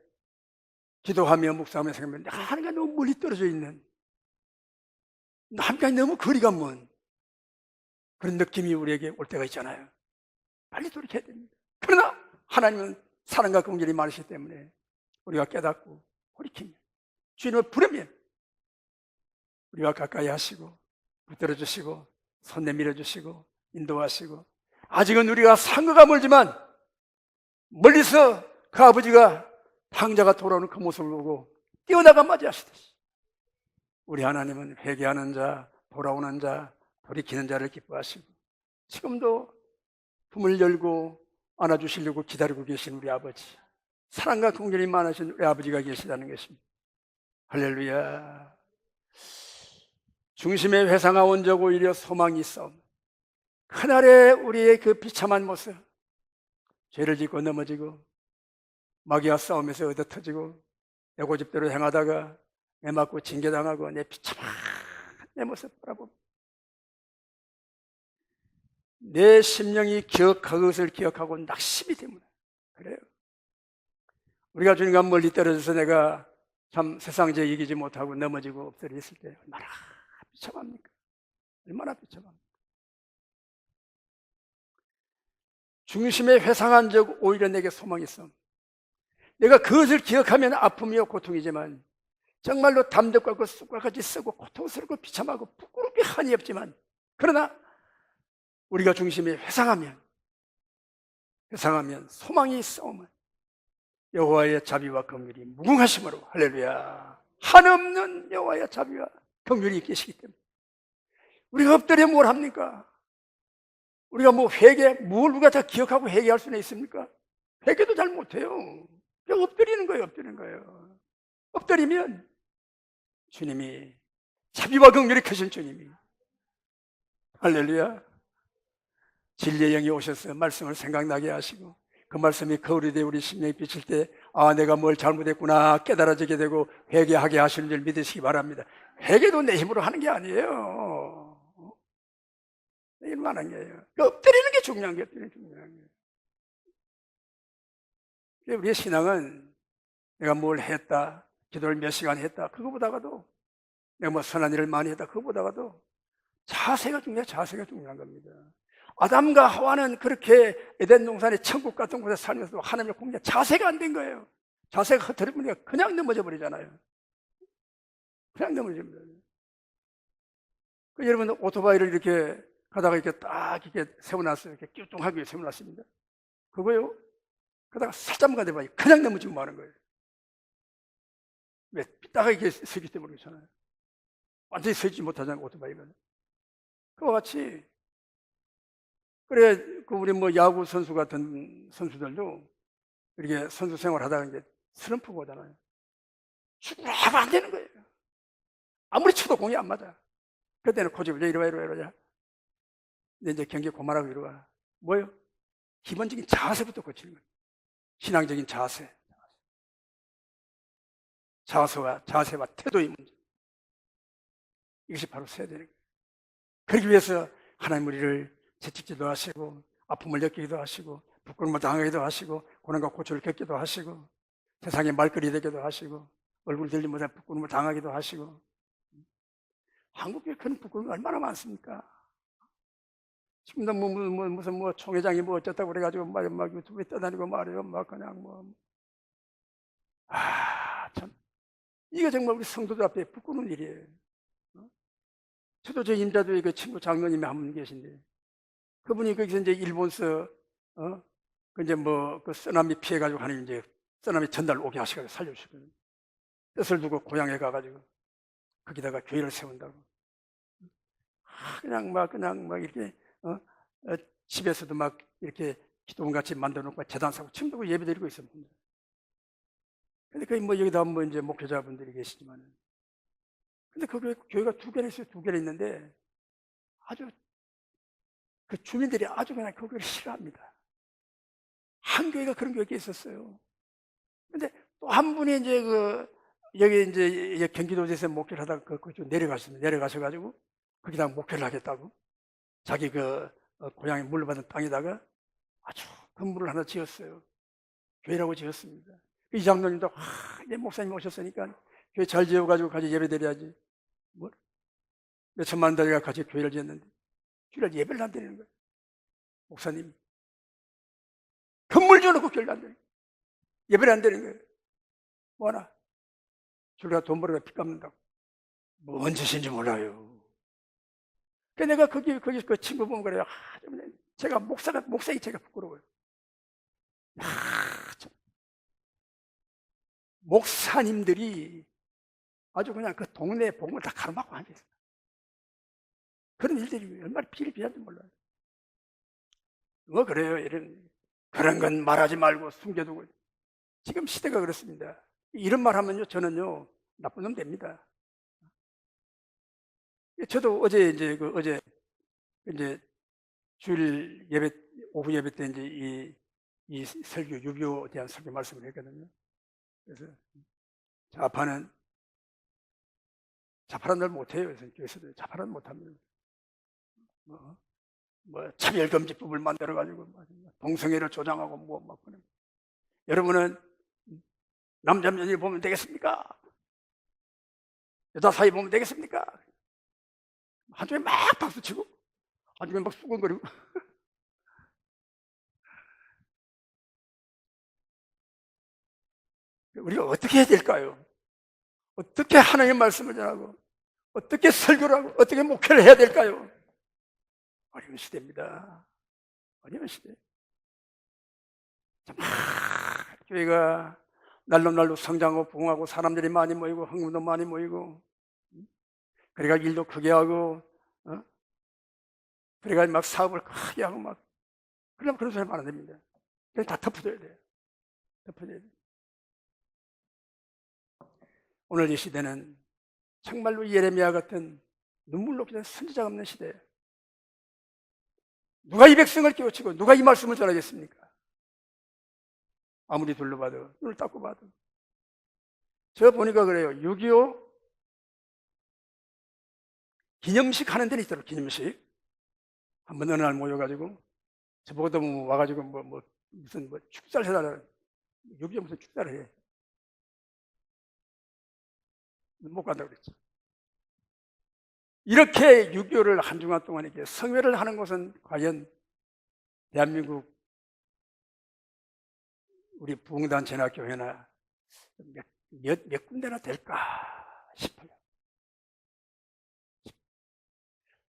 기도하며 묵상하며 생각하면 하나님과 너무 멀리 떨어져 있는, 하나님과 너무 거리가 먼 그런 느낌이 우리에게 올 때가 있잖아요. 빨리 돌이켜야 됩니다. 그러나 하나님은 사랑과 긍휼이 많으시기 때문에 우리가 깨닫고 돌이키면, 주님을 부르면 우리와 가까이 하시고 붙들어 주시고 손 내밀어 주시고 인도하시고, 아직은 우리가 상거가 멀지만 멀리서 그 아버지가 탕자가 돌아오는 그 모습을 보고 뛰어나가 맞이하시듯이 우리 하나님은 회개하는 자, 돌아오는 자, 돌이키는 자를 기뻐하시고 지금도 품을 열고 안아주시려고 기다리고 계신 우리 아버지, 사랑과 긍휼이 많으신 우리 아버지가 계시다는 것입니다. 할렐루야. 중심에 회상하 온적 오히려 소망이 있어. 그날의 우리의 그 비참한 모습, 죄를 짓고 넘어지고 마귀와 싸우면서 얻어터지고 내 고집대로 행하다가 내 맞고 징계당하고 내 비참한 내 모습 바라보고 내 심령이 그것을 기억하고 낙심이 됩니다. 그래요. 우리가 주님과 멀리 떨어져서 내가 참 세상에 이기지 못하고 넘어지고 엎드려 있을 때 얼마나 비참합니까? 얼마나 비참합니까? 중심에 회상한 적 오히려 내게 소망이 있어. 내가 그것을 기억하면 아픔이요 고통이지만 정말로 담도 깎고 쑥과 같이 쓰고 고통스럽고 비참하고 부끄럽게 한이 없지만, 그러나 우리가 중심에 회상하면 소망이 있어오면 여호와의 자비와 긍휼이 무궁하심으로, 할렐루야, 한없는 여호와의 자비와 긍휼이 계시기 때문에 우리가 엎드려 뭘 합니까? 우리가 뭐 회개, 뭘 우리가 다 기억하고 회개할 수는 있습니까? 회개도 잘 못해요. 그냥 엎드리는 거예요. 엎드리면 주님이, 자비와 긍휼이 크신 주님이, 할렐루야, 진리의 영이 오셔서 말씀을 생각나게 하시고 그 말씀이 거울이 되어 우리 심령에 비칠 때, 아, 내가 뭘 잘못했구나 깨달아지게 되고 회개하게 하시는 줄 믿으시기 바랍니다. 회개도 내 힘으로 하는 게 아니에요. 내 힘으로 하는 거예요. 엎드리는 게 중요한 거예요. 우리의 신앙은 내가 뭘 했다, 기도를 몇 시간 했다, 그거보다가도 내가 뭐 선한 일을 많이 했다, 그거보다가도 자세가 중요한 겁니다. 아담과 하와는 그렇게 에덴 동산의 천국 같은 곳에 살면서도 하나님의 공개 자세가 안 된 거예요. 자세가 흐트러지니까 그냥 넘어져 버리잖아요. 그냥 넘어집니다. 여러분, 오토바이를 이렇게 가다가 이렇게 딱 이렇게 세워놨어요. 이렇게 끼우뚱하게 세워놨습니다. 그거요? 그러다가 살짝만 가다가 그냥 넘어지고 마는 거예요. 왜? 삐딱하게 이렇게 서기 때문에 그렇잖아요. 완전히 서지 못하잖아요, 오토바이가. 그와 같이, 그래, 우리 뭐 야구 선수 같은 선수들도 이렇게 선수 생활 하다가 이제 슬럼프가 오잖아요. 축구를 하면 안 되는 거예요. 아무리 쳐도 공이 안 맞아. 그때는 코치가 이리 와. 근데 이제 경기 그만하고 이리 와. 뭐요? 기본적인 자세부터 고치는 거예요. 신앙적인 자세. 자세와 태도의 문제. 이것이 바로 써야 되는 거예요. 그러기 위해서 하나님 우리를 채찍질도 하시고 아픔을 느끼기도 하시고 부끄러움을 당하기도 하시고 고난과 고초를 겪기도 하시고 세상의 말거리 되기도 하시고 얼굴 들지 못한 부끄러움을 당하기도 하시고. 한국에 그런 부끄러움이 얼마나 많습니까? 지금도 무슨 총회장이 뭐 어쩌다고 그래가지고 막 유튜브에 떠다니고 말이에요. 막 그냥 참, 이게 정말 우리 성도들 앞에 부끄러운 일이에요. 저도 저 임자도의 그 친구 장로님이 한 분 계신데 그분이 거기서 이제 일본서, 그 이제 그 쓰나미 피해가지고 하는 이제 쓰나미 전달 오게 하시고 살려주시거든요. 뜻을 두고 고향에 가가지고 거기다가 교회를 세운다고. 그냥 막 이렇게, 집에서도 막 이렇게 기도원 같이 만들어 놓고 재단 사고 침도 예배 드리고 있습니다. 근데 거기 여기다 이제 목회자분들이 계시지만, 근데 그 교회가 두 개나 있어요. 두 개나 있는데 아주 그 주민들이 아주 그냥 그 교회를 싫어합니다. 한 교회가 그런 교회가 있었어요. 근데 또 한 분이 이제 여기 이제 경기도에서 목회를 하다가 그쪽 내려가셨습니다. 내려가셔가지고 거기다가 목회를 하겠다고 자기 고향에 물려받은 땅에다가 아주 건물을 하나 지었어요. 교회라고 지었습니다. 이 장로님도 이제 목사님 오셨으니까 교회 잘 지어가지고 같이 예배 드려야지. 몇 천만 달러가 같이 교회를 지었는데 주일 예배를 안 드리는 거예요. 목사님 건물 지어놓고 교회를 안 드리는 거예요. 예배를 안 드리는 거예요. 뭐하나 주일날 돈 벌어서 빚 갚는다고. 뭔 짓인지 몰라요. 그래서 내가 거기 그 친구 보면 그래요. 제가 목사이 제가 부끄러워요. 목사님들이 아주 그냥 그 동네 복을 다 가로막고 앉아있어요. 그런 일들이 얼마나 비일비재한지 몰라요. 그래요. 그런 건 말하지 말고 숨겨두고. 지금 시대가 그렇습니다. 이런 말 하면요, 저는요, 나쁜 놈 됩니다. 저도 어제 이제 주일 예배, 오후 예배 때 이제 이 설교, 유교에 대한 설교 말씀을 했거든요. 그래서 자파는 늘 못해요. 그래서 교회에서도 자파는 못합니다. 차별금지법을 만들어가지고 동성애를 조장하고 막 그런. 여러분은 남자 며느리 보면 되겠습니까? 여자 사이 보면 되겠습니까? 한쪽에 막 박수치고 한쪽에 막 수근거리고. 우리가 어떻게 해야 될까요? 어떻게 하나님의 말씀을 전하고 어떻게 설교를 하고 어떻게 목회를 해야 될까요? 어려운 시대입니다. 어려운 시대. 교회가 날로 성장하고 부흥하고 사람들이 많이 모이고 헌금도 많이 모이고 그래가 일도 크게 하고 그래가 막 사업을 크게 하고 막 그러면 그런 소리 하면 안 됩니다. 그냥 다 덮어줘야 돼요. 덮어줘야 돼요. 오늘 이 시대는 정말로 예레미야 같은 눈물 녹이는 선지자가 없는 시대예요. 누가 이 백성을 깨우치고 누가 이 말씀을 전하겠습니까? 아무리 둘러봐도 눈을 닦고 봐도. 저 보니까 그래요. 6.25 기념식 하는 데는 있더라고요. 기념식. 한번 어느 날 모여가지고 저보고도 와가지고 무슨 축사를 해달라는 6.25 무슨 축사를 해. 못 간다고 그랬죠. 이렇게 6.25를 한 주간 동안 이렇게 성회를 하는 것은 과연 대한민국 우리 부흥단체나 교회나 몇 군데나 될까 싶어요.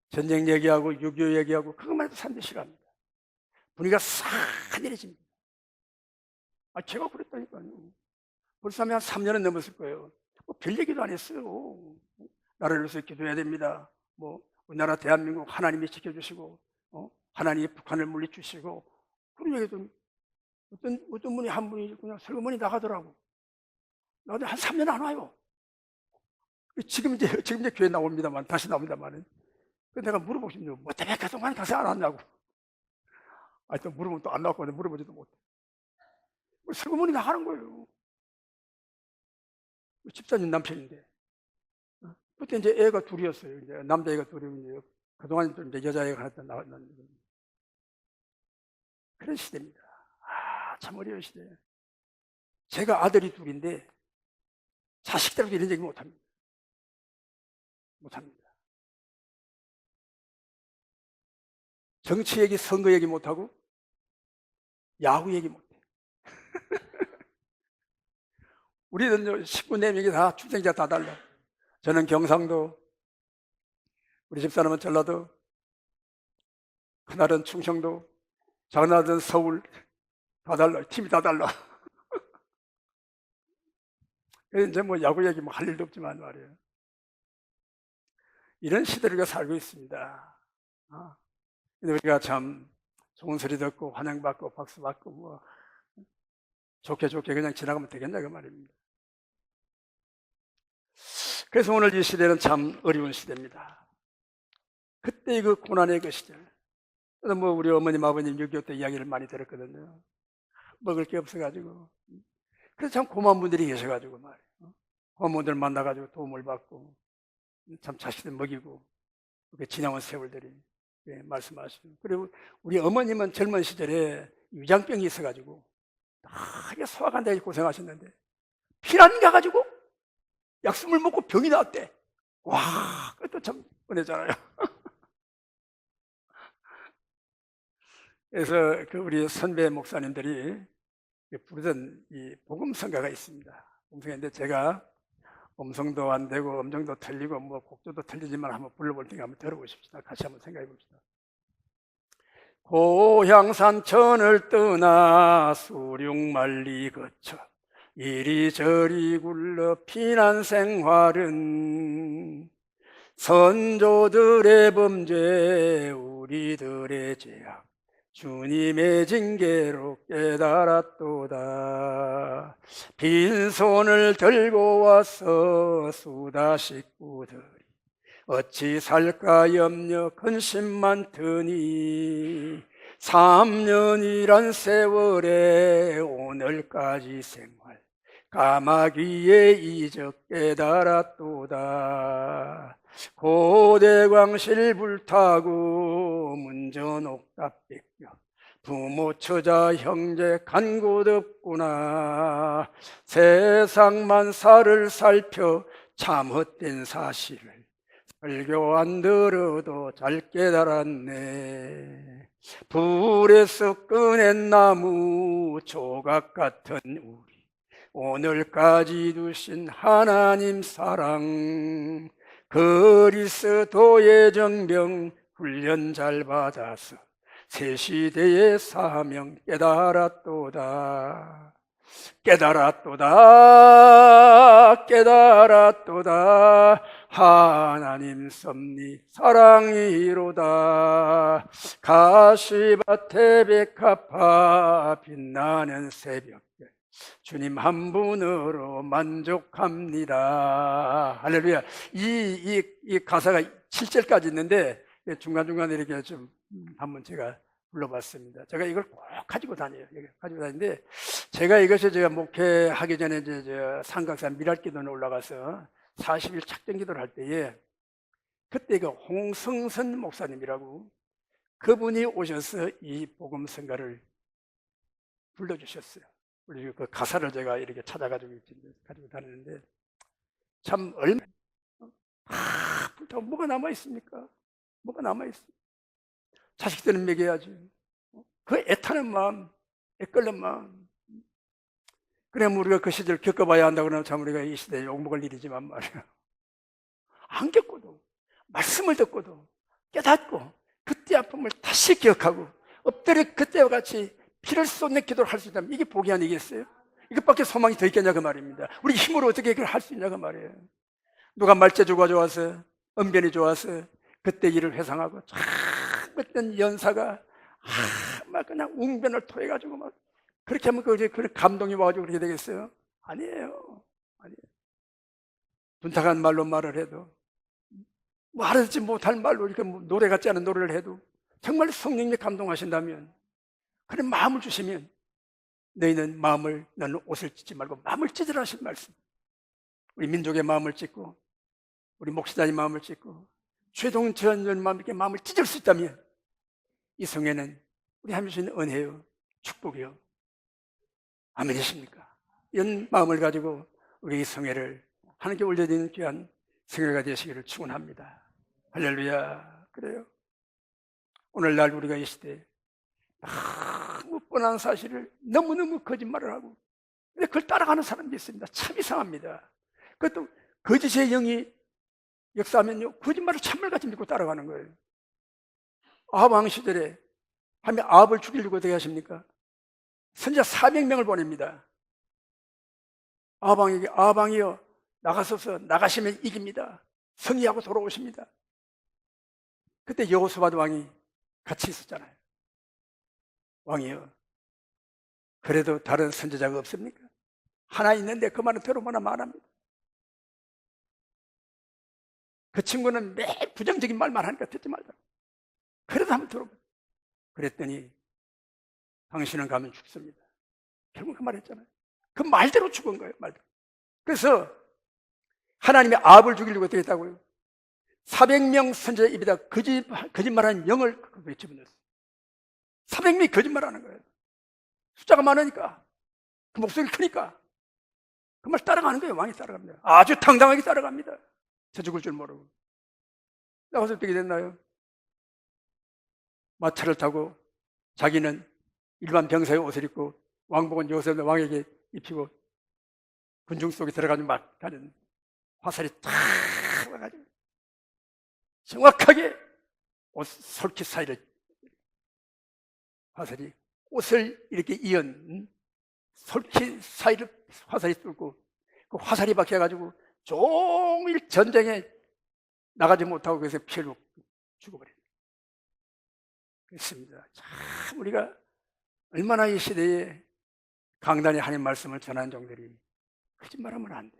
전쟁 얘기하고 6.25 얘기하고 그것만 해도 사람들이 싫어합니다. 분위기가 싸늘해집니다. 제가 그랬다니까요. 벌써 한 3년은 넘었을 거예요. 별 얘기도 안 했어요. 나라를 위해서 기도해야 됩니다. 우리나라 대한민국 하나님이 지켜주시고 하나님이 북한을 물리주시고 그런 얘기도 어떤 분이 한 분이 그냥 설교문이 나가더라고. 나한테 한 3년 안 와요. 지금 이제 교회 나옵니다만 다시 나옵니다만은. 내가 물어보고 싶네요. 뭐 때문에 그동안 가서 안 왔냐고. 또 물어보면 또 안 나왔고 물어보지도 못해. 설교문이 나가는 거예요. 집사님 남편인데. 그때 이제 애가 둘이었어요. 이제 남자애가 둘이고 그동안 또 이제 여자애가 하나 나왔는데. 그런 시대입니다. 참 어려운 시대. 제가 아들이 둘인데 자식들하고 이런 얘기 못합니다. 못합니다. 정치 얘기, 선거 얘기 못하고 야구 얘기 못해. 우리는 식구 4명이 다 출생자 다 달라. 저는 경상도, 우리 집사람은 전라도, 큰아들은 충청도, 작은아들은 서울. 다 달라. 팀이 다 달라. 이제 뭐 야구 얘기 뭐 할 일도 없지만 말이에요. 이런 시대를 우리가 살고 있습니다. 근데 우리가 참 좋은 소리 듣고 환영받고 박수받고 뭐 좋게 그냥 지나가면 되겠냐 그 말입니다. 그래서 오늘 이 시대는 참 어려운 시대입니다. 그때 그 고난의 그 시절, 뭐 우리 어머님 아버님 6.25 때 이야기를 많이 들었거든요. 먹을 게 없어가지고. 그래서 참 고마운 분들이 계셔가지고 말이에요. 고마운 분들 만나가지고 도움을 받고 참 자식들 먹이고 그 지나온 세월들이 말씀하시고. 그리고 우리 어머님은 젊은 시절에 위장병이 있어가지고 다 소화관대에 고생하셨는데 피난 가가지고 약수물 먹고 병이 나왔대. 와, 그것도 참 은혜잖아요. 그래서 그 우리 선배 목사님들이 부르던 이 복음성가가 있습니다. 복음성가인데 제가 음성도 안 되고 음정도 틀리고 뭐 곡조도 틀리지만 한번 불러볼 테니까 한번 들어보십시다. 같이 한번 생각해 봅시다. 고향 산천을 떠나 수륙만리 거쳐 이리저리 굴러 피난 생활은 선조들의 범죄 우리들의 죄악 주님의 징계로 깨달았도다. 빈손을 들고 와서 수다 식구들이 어찌 살까 염려 근심 많더니 3년이란 세월에 오늘까지 생활 까마귀의 이적 깨달았도다. 고대광실 불타고 문전옥답 뺏겨 부모 처자 형제 간 곳 없구나. 세상만 살을 살펴 참 헛된 사실을 설교 안 들어도 잘 깨달았네. 불에서 꺼낸 나무 조각 같은 우리 오늘까지 두신 하나님 사랑 그리스도의 정병 훈련 잘 받아서 새 시대의 사명 깨달았도다. 깨달았도다. 하나님 섭리 사랑이로다. 가시밭에 백합화 빛나는 새벽별 주님 한 분으로 만족합니다. 할렐루야. 이 가사가 7절까지 있는데 중간중간에 이렇게 좀 한번 제가 불러봤습니다. 제가 이걸 꼭 가지고 다녀요. 가지고 다니는데 제가 이것을 제가 목회하기 전에 이제 삼각산 미랄기도에 올라가서 40일 작정기도를 할 때에 그때 그 홍성선 목사님이라고 그분이 오셔서 이 복음성가를 불러주셨어요. 우리 그 가사를 제가 이렇게 찾아가지고 가지고 다니는데 참 얼마 불타고 뭐가 남아 있습니까? 뭐가 남아 있어? 자식들은 먹여야지. 그 애타는 마음, 애끓는 마음. 그래 우리가 그 시절 겪어봐야 한다 그러면 참 우리가 이 시대에 욕먹을 일이지만 말이야. 안 겪고도 말씀을 듣고도 깨닫고 그때 아픔을 다시 기억하고 엎드려 그때와 같이 피를 쏟는 기도를 할 수 있다면 이게 복이 아니겠어요? 이것밖에 소망이 더 있겠냐 그 말입니다. 우리 힘으로 어떻게 그걸 할 수 있냐 그 말이에요. 누가 말재주가 좋아서 언변이 좋아서 그때 일을 회상하고 참 어떤 연사가 막 그냥 웅변을 토해가지고 막 그렇게 하면 그 감동이 와가지고 그렇게 되겠어요? 아니에요. 분탁한 말로 말을 해도 뭐 알아듣지 못할 말로 이렇게 뭐 노래 같지 않은 노래를 해도 정말 성령님 감동하신다면 그런 마음을 주시면 너희는 너는 옷을 찢지 말고 마음을 찢으라 하신 말씀. 우리 민족의 마음을 찢고 우리 목사님 마음을 찢고 최동전 마음을 찢을 수 있다면 이 성회는 우리 하나님 주시는 은혜요 축복이요 아멘이십니까? 이런 마음을 가지고 우리 이 성회를 하나님께 올려드리는 귀한 성회가 되시기를 축원합니다. 할렐루야. 그래요. 오늘날 우리가 이 시대에 너무 뻔한 사실을 너무너무 거짓말을 하고 근데 그걸 따라가는 사람들이 있습니다. 참 이상합니다. 그것도 거짓의 영이 역사하면요 거짓말을 참말같이 믿고 따라가는 거예요. 아합 왕 시절에 하나님이 아합을 죽이려고 어떻게 하십니까? 선지자 400명을 보냅니다. 아합 왕에게 아합 왕이여 나가소서, 나가시면 이깁니다. 승리하고 돌아오십니다. 그때 여호수아도 왕이 같이 있었잖아요. 왕이여 그래도 다른 선지자가 없습니까? 하나 있는데 그 말은 들어보나 말합니다. 그 친구는 매일 부정적인 말만 하니까 듣지 말자. 그래도 한번 들어봐. 그랬더니 당신은 가면 죽습니다. 결국 그 말 했잖아요. 그 말대로 죽은 거예요. 말대로. 그래서 하나님이 아합을 죽이려고 어떻게 했다고요? 400명 선지자 입에다 거짓말하는 영을 집어넣었어요. 400명이 거짓말하는 거예요. 숫자가 많으니까, 그 목소리가 크니까 그 말 따라가는 거예요. 왕이 따라갑니다. 아주 당당하게 따라갑니다. 저 죽을 줄 모르고. 나와서 어떻게 됐나요? 마차를 타고 자기는 일반 병사의 옷을 입고 왕복은 요셉 왕에게 입히고 군중 속에 들어가서 막 가는 화살이 탁 와가지고 정확하게 옷 솔깃 사이를 화살이 옷을 이렇게 이은 솔깃 사이를 화살이 뚫고 그 화살이 박혀가지고 종일 전쟁에 나가지 못하고 그래서 피해로 죽어버립니다. 그렇습니다. 참 우리가 얼마나 이 시대에 강단에 하나님 말씀을 전하는 종들이 거짓말하면 안 돼.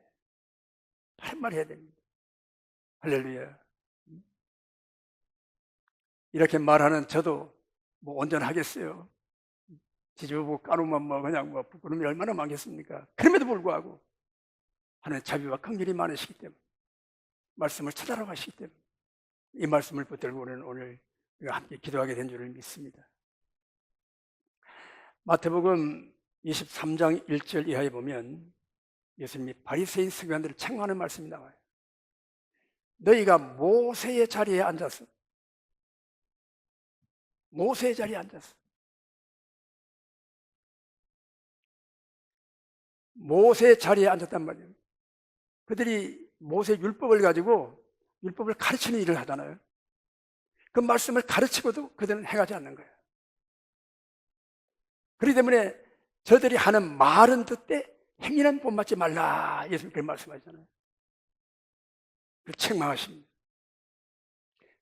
바른 말 해야 됩니다. 할렐루야. 이렇게 말하는 저도 뭐 온전하겠어요. 지지부부 까놓으면 뭐 그냥 뭐 부끄러움이 얼마나 많겠습니까? 그럼에도 불구하고 하나님 자비와 긍휼이 많으시기 때문에 말씀을 찾아라고 하시기 때문에 이 말씀을 붙들고 우리는 오늘 우리가 함께 기도하게 된 줄을 믿습니다. 마태복음 23장 1절 이하에 보면 예수님이 바리새인 서기관들을 책망하는 말씀이 나와요. 너희가 모세의 자리에 앉아서 모세의 자리에 앉았단 말이에요. 그들이 모세 율법을 가지고 율법을 가르치는 일을 하잖아요. 그 말씀을 가르치고도 그들은 행하지 않는 거예요. 그렇기 때문에 저들이 하는 말은 듣되 행위는 본받지 말라. 예수님 그렇게 말씀하시잖아요. 그걸 책망하십니다.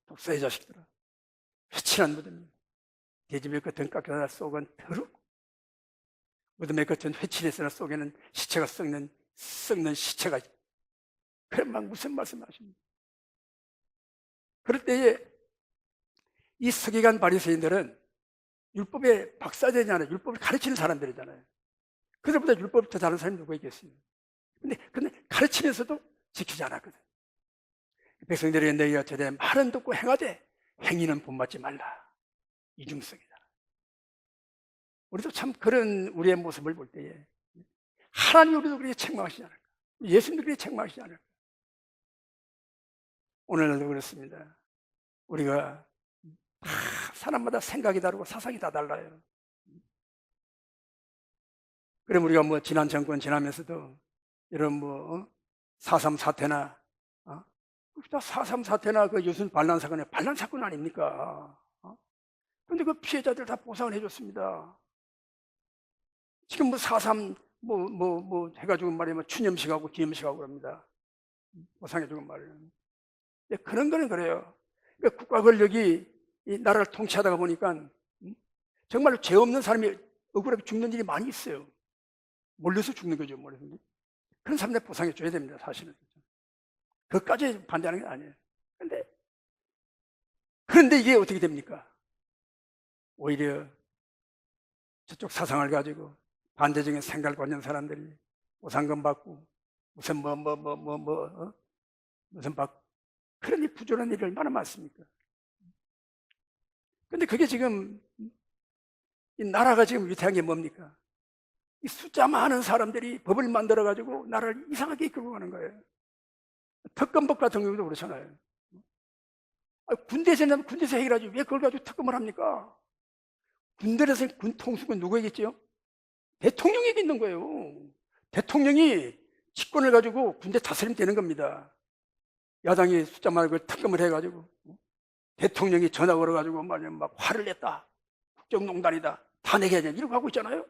독사의 자식들아, 회칠한 무덤, 계집의 겉은 깎여나 속은 더럽고 무덤의 겉은 회칠했으나 속에는 시체가 썩는 시체가 있다. 그런 막 무슨 말씀하십니까? 그럴 때에 이 서기관 바리새인들은 율법의 박사제잖아요. 율법을 가르치는 사람들이잖아요. 그들보다 율법을 더 잘하는 사람이 누가 있겠어요? 근데 가르치면서도 지키지 않았거든. 백성들이 너희가 저대 말은 듣고 행하되 행위는 본받지 말라. 이중성이다. 우리도 참 그런 우리의 모습을 볼 때에 하나님 우리도 그렇게 책망하시지 않을까? 예수님도 그렇게 책망하시지 않을까? 오늘날도 그렇습니다. 우리가 다 사람마다 생각이 다르고 사상이 다 달라요. 그럼 우리가 뭐 지난 정권 지나면서도 이런 뭐 4.3 사태나 4.3 사태나 그 유순 반란 사건이 반란 사건 아닙니까? 근데 그 피해자들 다 보상을 해줬습니다. 지금 뭐 4.3 해가지고 말이면 추념식하고 기념식하고 그럽니다. 보상해주고 말이에요. 그런 거는 그래요. 그러니까 국가 권력이 이 나라를 통치하다가 보니까 정말로 죄 없는 사람이 억울하게 죽는 일이 많이 있어요. 몰려서 죽는 거죠. 몰려서. 그런 사람들 보상해 줘야 됩니다. 사실은. 그것까지 반대하는 게 아니에요. 그런데 이게 어떻게 됩니까? 오히려 저쪽 사상을 가지고 반대적인 생각을 갖는 사람들이 보상금 받고 무슨 무슨 받고 그런 이 부조한 일이 얼마나 많습니까? 근데 그게 지금 이 나라가 지금 위태한 게 뭡니까? 이 숫자 많은 사람들이 법을 만들어 가지고 나라를 이상하게 이끌고 가는 거예요. 특검법 같은 경우도 그렇잖아요. 군대에서 해결하지 왜 그걸 가지고 특검을 합니까? 군대에서 군 통수권 누구에게있지요? 대통령에게 있는 거예요. 대통령이 직권을 가지고 군대 다스리면 되는 겁니다. 야당이 숫자 많은 걸 특검을 해가지고 대통령이 전화 걸어가지고 말이야 막 화를 냈다. 국정농단이다. 다 내게 하자. 이러고 하고 있잖아요.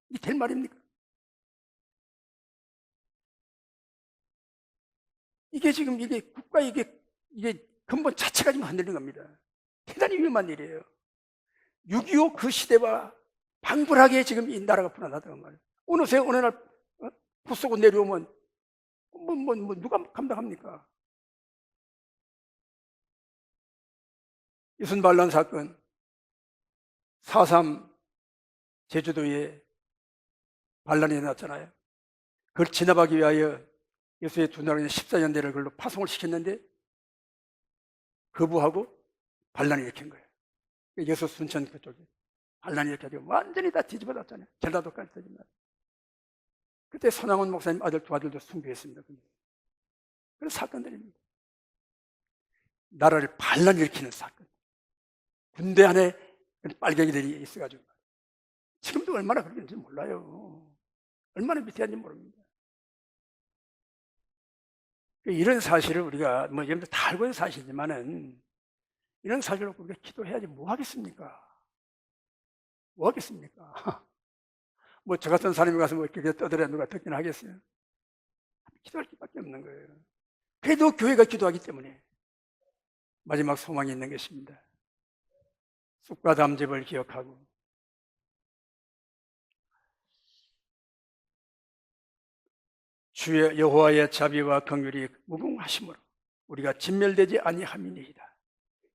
이게 될 말입니까? 이게 지금 이게 국가 이게 근본 자체가 지금 흔들린 겁니다. 대단히 위험한 일이에요. 6.25 그 시대와 방불하게 지금 이 나라가 불안하다는 말이에요. 어느 날 부쏘고 내려오면 누가 감당합니까? 이순반란 사건, 4.3 제주도에 반란이 일어났잖아요. 그걸 진압하기 위하여 여수의 두 나라는 14년대를 그걸로 파송을 시켰는데 거부하고 반란을 일으킨 거예요. 여수 순천 그쪽에 반란이 일으켜서 완전히 다 뒤집어졌잖아요. 전라도까지 터진 말. 그때 손양원 목사님 아들 두 아들도 순교했습니다. 그런 사건들입니다. 나라를 반란 일으키는 사건. 군대 안에 빨갱이들이 있어가지고 지금도 얼마나 그런지 몰라요. 얼마나 밑에한지 모릅니다. 이런 사실을 우리가 여러분들 다 알고 있는 사실이지만은 이런 사실을 놓고 우리가 기도해야지 뭐 하겠습니까? 뭐 하겠습니까? 저 같은 사람이 가서 이렇게 떠들어 누가 듣긴 하겠어요? 기도할 수밖에 없는 거예요. 그래도 교회가 기도하기 때문에 마지막 소망이 있는 것입니다. 쑥과 담즙을 기억하고 주의 여호와의 자비와 긍휼이 무궁하심으로 우리가 진멸되지 아니함이니이다.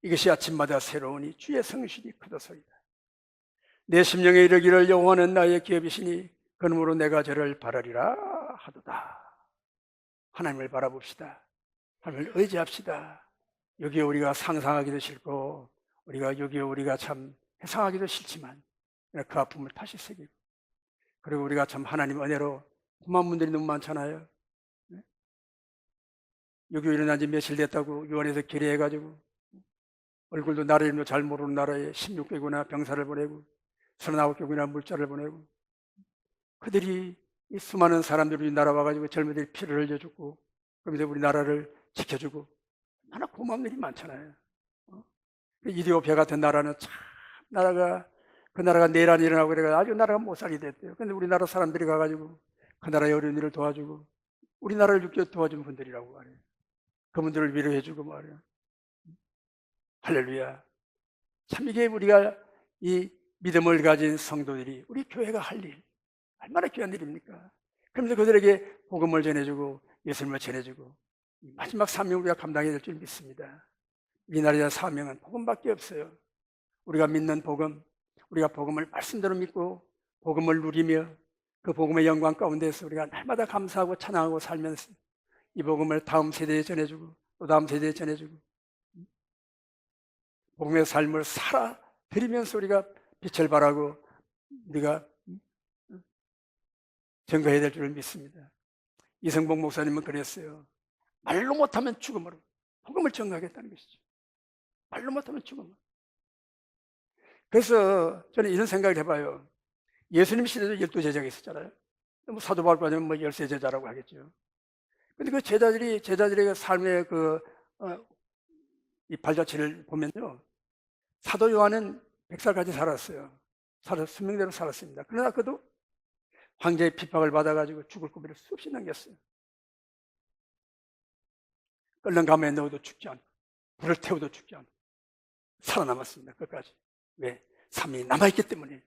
이것이 아침마다 새로우니 주의 성실이 크도소이다. 내 심령에 이르기를 여호와는 나의 기업이시니 그러므로 내가 저를 바라리라 하도다. 하나님을 바라봅시다. 하나님을 의지합시다. 여기에 우리가 상상하기도 싫고 여기에 우리가 참 회상하기도 싫지만 그 아픔을 다시 새기고 그리고 우리가 참 하나님 은혜로 고마운 분들이 너무 많잖아요. 여기 일어난 지 며칠 됐다고 유언에서 기례해가지고 얼굴도 나라 이름도 잘 모르는 나라에 16개국이나 병사를 보내고 39개국이나 물자를 보내고 그들이 이 수많은 사람들이 나라 와가지고 젊은이들이 피를 흘려주고 그러면서 우리 나라를 지켜주고 얼마나 고마운 일이 많잖아요. 이디오피아 같은 나라는 참 그 나라가 내란이 일어나고 그래가 아주 나라가 못 살게 됐대요. 근데 우리나라 사람들이 가가지고 그 나라의 어려운 일을 도와주고 우리나라를 육교 도와준 분들이라고 말해요. 그분들을 위로해주고 말해요. 할렐루야. 참 이게 우리가 이 믿음을 가진 성도들이 우리 교회가 할 일 얼마나 귀한 일입니까? 그러면서 그들에게 복음을 전해주고 예수님을 전해주고 마지막 사명 우리가 감당해야 될 줄 믿습니다. 이 나라의 사명은 복음밖에 없어요. 우리가 믿는 복음, 우리가 복음을 말씀대로 믿고 복음을 누리며 그 복음의 영광 가운데서 우리가 날마다 감사하고 찬양하고 살면서 이 복음을 다음 세대에 전해주고 또 다음 세대에 전해주고 복음의 삶을 살아드리면서 우리가 빛을 발하고 우리가 증거해야 될 줄 믿습니다. 이성복 목사님은 그랬어요. 말로 못하면 죽음으로 복음을 전가하겠다는 것이죠. 말로 못하면 죽음으로. 그래서 저는 이런 생각을 해봐요. 예수님 시대도 12제자가 있었잖아요. 사도 바울까지는 13제자라고 하겠죠. 근데 그 제자들의 삶의 이 발자취를 보면요. 사도 요한은 100살까지 살았어요. 수명대로 살았습니다. 그러나 그도 황제의 핍박을 받아가지고 죽을 고비를 수없이 넘겼어요. 끓는 가마에 넣어도 죽지 않고 불을 태워도 죽지 않고 살아남았습니다. 끝까지. 왜? 사명이 남아있기 때문에.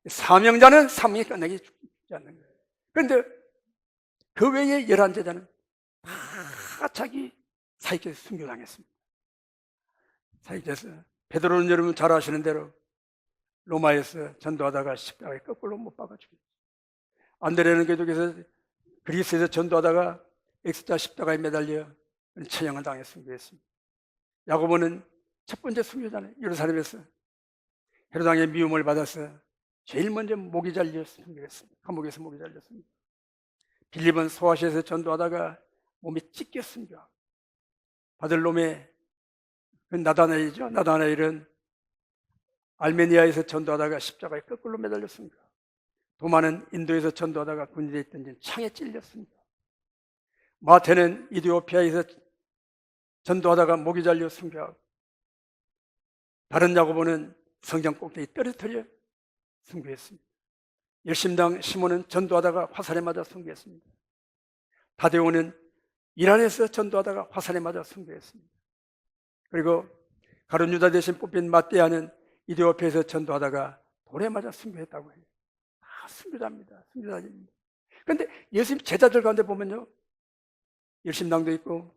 사명자는 사명이 끝나기 죽지 않는 거예요. 그런데 그 외에 11제자는 다 자기 사익에서 순교당했습니다. 사익에서 베드로는 여러분 잘 아시는 대로 로마에서 전도하다가 십자가에 거꾸로 못 박아 죽였어요. 안드레는 계속해서 그리스에서 전도하다가 X자 십자가에 매달려 처형을 당해서 순교했습니다. 야고보는 첫 번째 순교자는 예루살렘에서 헤로당의 미움을 받아서 제일 먼저 목이 잘려 순교했습니다. 감옥에서 목이 잘렸습니다. 빌립은 소아시아에서 전도하다가 몸이 찢겨 순교. 바들롬의 나다나엘이죠. 나다나엘은 알메니아에서 전도하다가 십자가에 거꾸로 매달렸습니다. 도마는 인도에서 전도하다가 군대에 던진 창에 찔렸습니다. 마태는 이디오피아에서 전도하다가 목이 잘려 순교하고 다른 야고보는 성전 꼭대기 떨어뜨려 순교했습니다. 열심당 시몬은 전도하다가 화살에 맞아 순교했습니다. 다데오는 이란에서 전도하다가 화살에 맞아 순교했습니다. 그리고 가룟 유다 대신 뽑힌 마띠아는 이디오피아에서 전도하다가 돌에 맞아 순교했다고 해요. 다 순교자입니다. 순교자입니다. 그런데 예수님 제자들 가운데 보면요, 열심당도 있고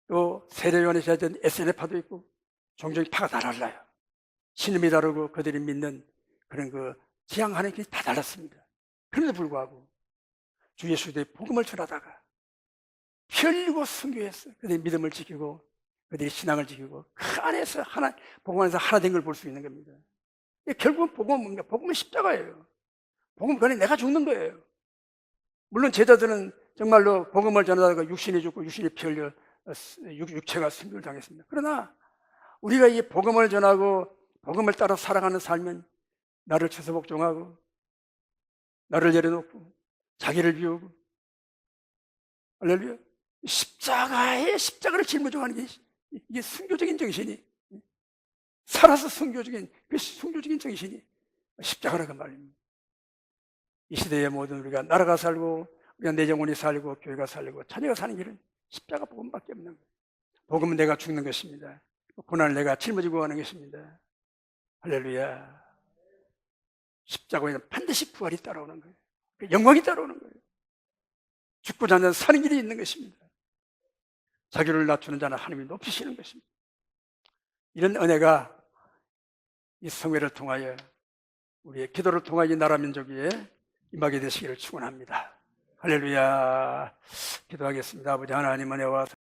또 세례요한의 제자인 에스네파도 있고 종종 파가 다 달라요. 신임이 다르고 그들이 믿는 그런 그 지향하는 길이 다 달랐습니다. 그런데도 불구하고 주 예수의 복음을 전하다가 피 흘리고 순교했어요. 그들이 믿음을 지키고 그들이 신앙을 지키고 그 안에서 하나, 복음 안에서 하나 된 걸 볼 수 있는 겁니다. 결국은 복음은 뭡니까? 복음은 십자가예요. 복음은 그냥 내가 죽는 거예요. 물론 제자들은 정말로 복음을 전하다가 육신이 죽고 육신이 피 흘려 육체가 순교를 당했습니다. 그러나 우리가 이 복음을 전하고 복음을 따라 살아가는 삶은 나를 최소복종하고 나를 내려놓고 자기를 비우고, 할렐루야, 십자가를 짊어지고 게 이게 순교적인 정신이, 살아서 순교적인 그 순교적인 정신이 십자가라고 말입니다. 이 시대에 모든 우리가 나라가 살고 우리가 내 영혼이 살고 교회가 살고 자녀가 사는 길은 십자가 복음밖에 없는 거예요. 복음은 내가 죽는 것입니다. 고난을 내가 짊어지고 가는 것입니다. 할렐루야. 십자가에는 반드시 부활이 따라오는 거예요. 영광이 따라오는 거예요. 죽고자 하는 사는 길이 있는 것입니다. 자기를 낮추는 자는 하나님이 높이시는 것입니다. 이런 은혜가 이 성회를 통하여 우리의 기도를 통하여 이 나라 민족 위에 임하게 되시기를 축원합니다. 할렐루야. 기도하겠습니다. 아버지 하나님 은혜와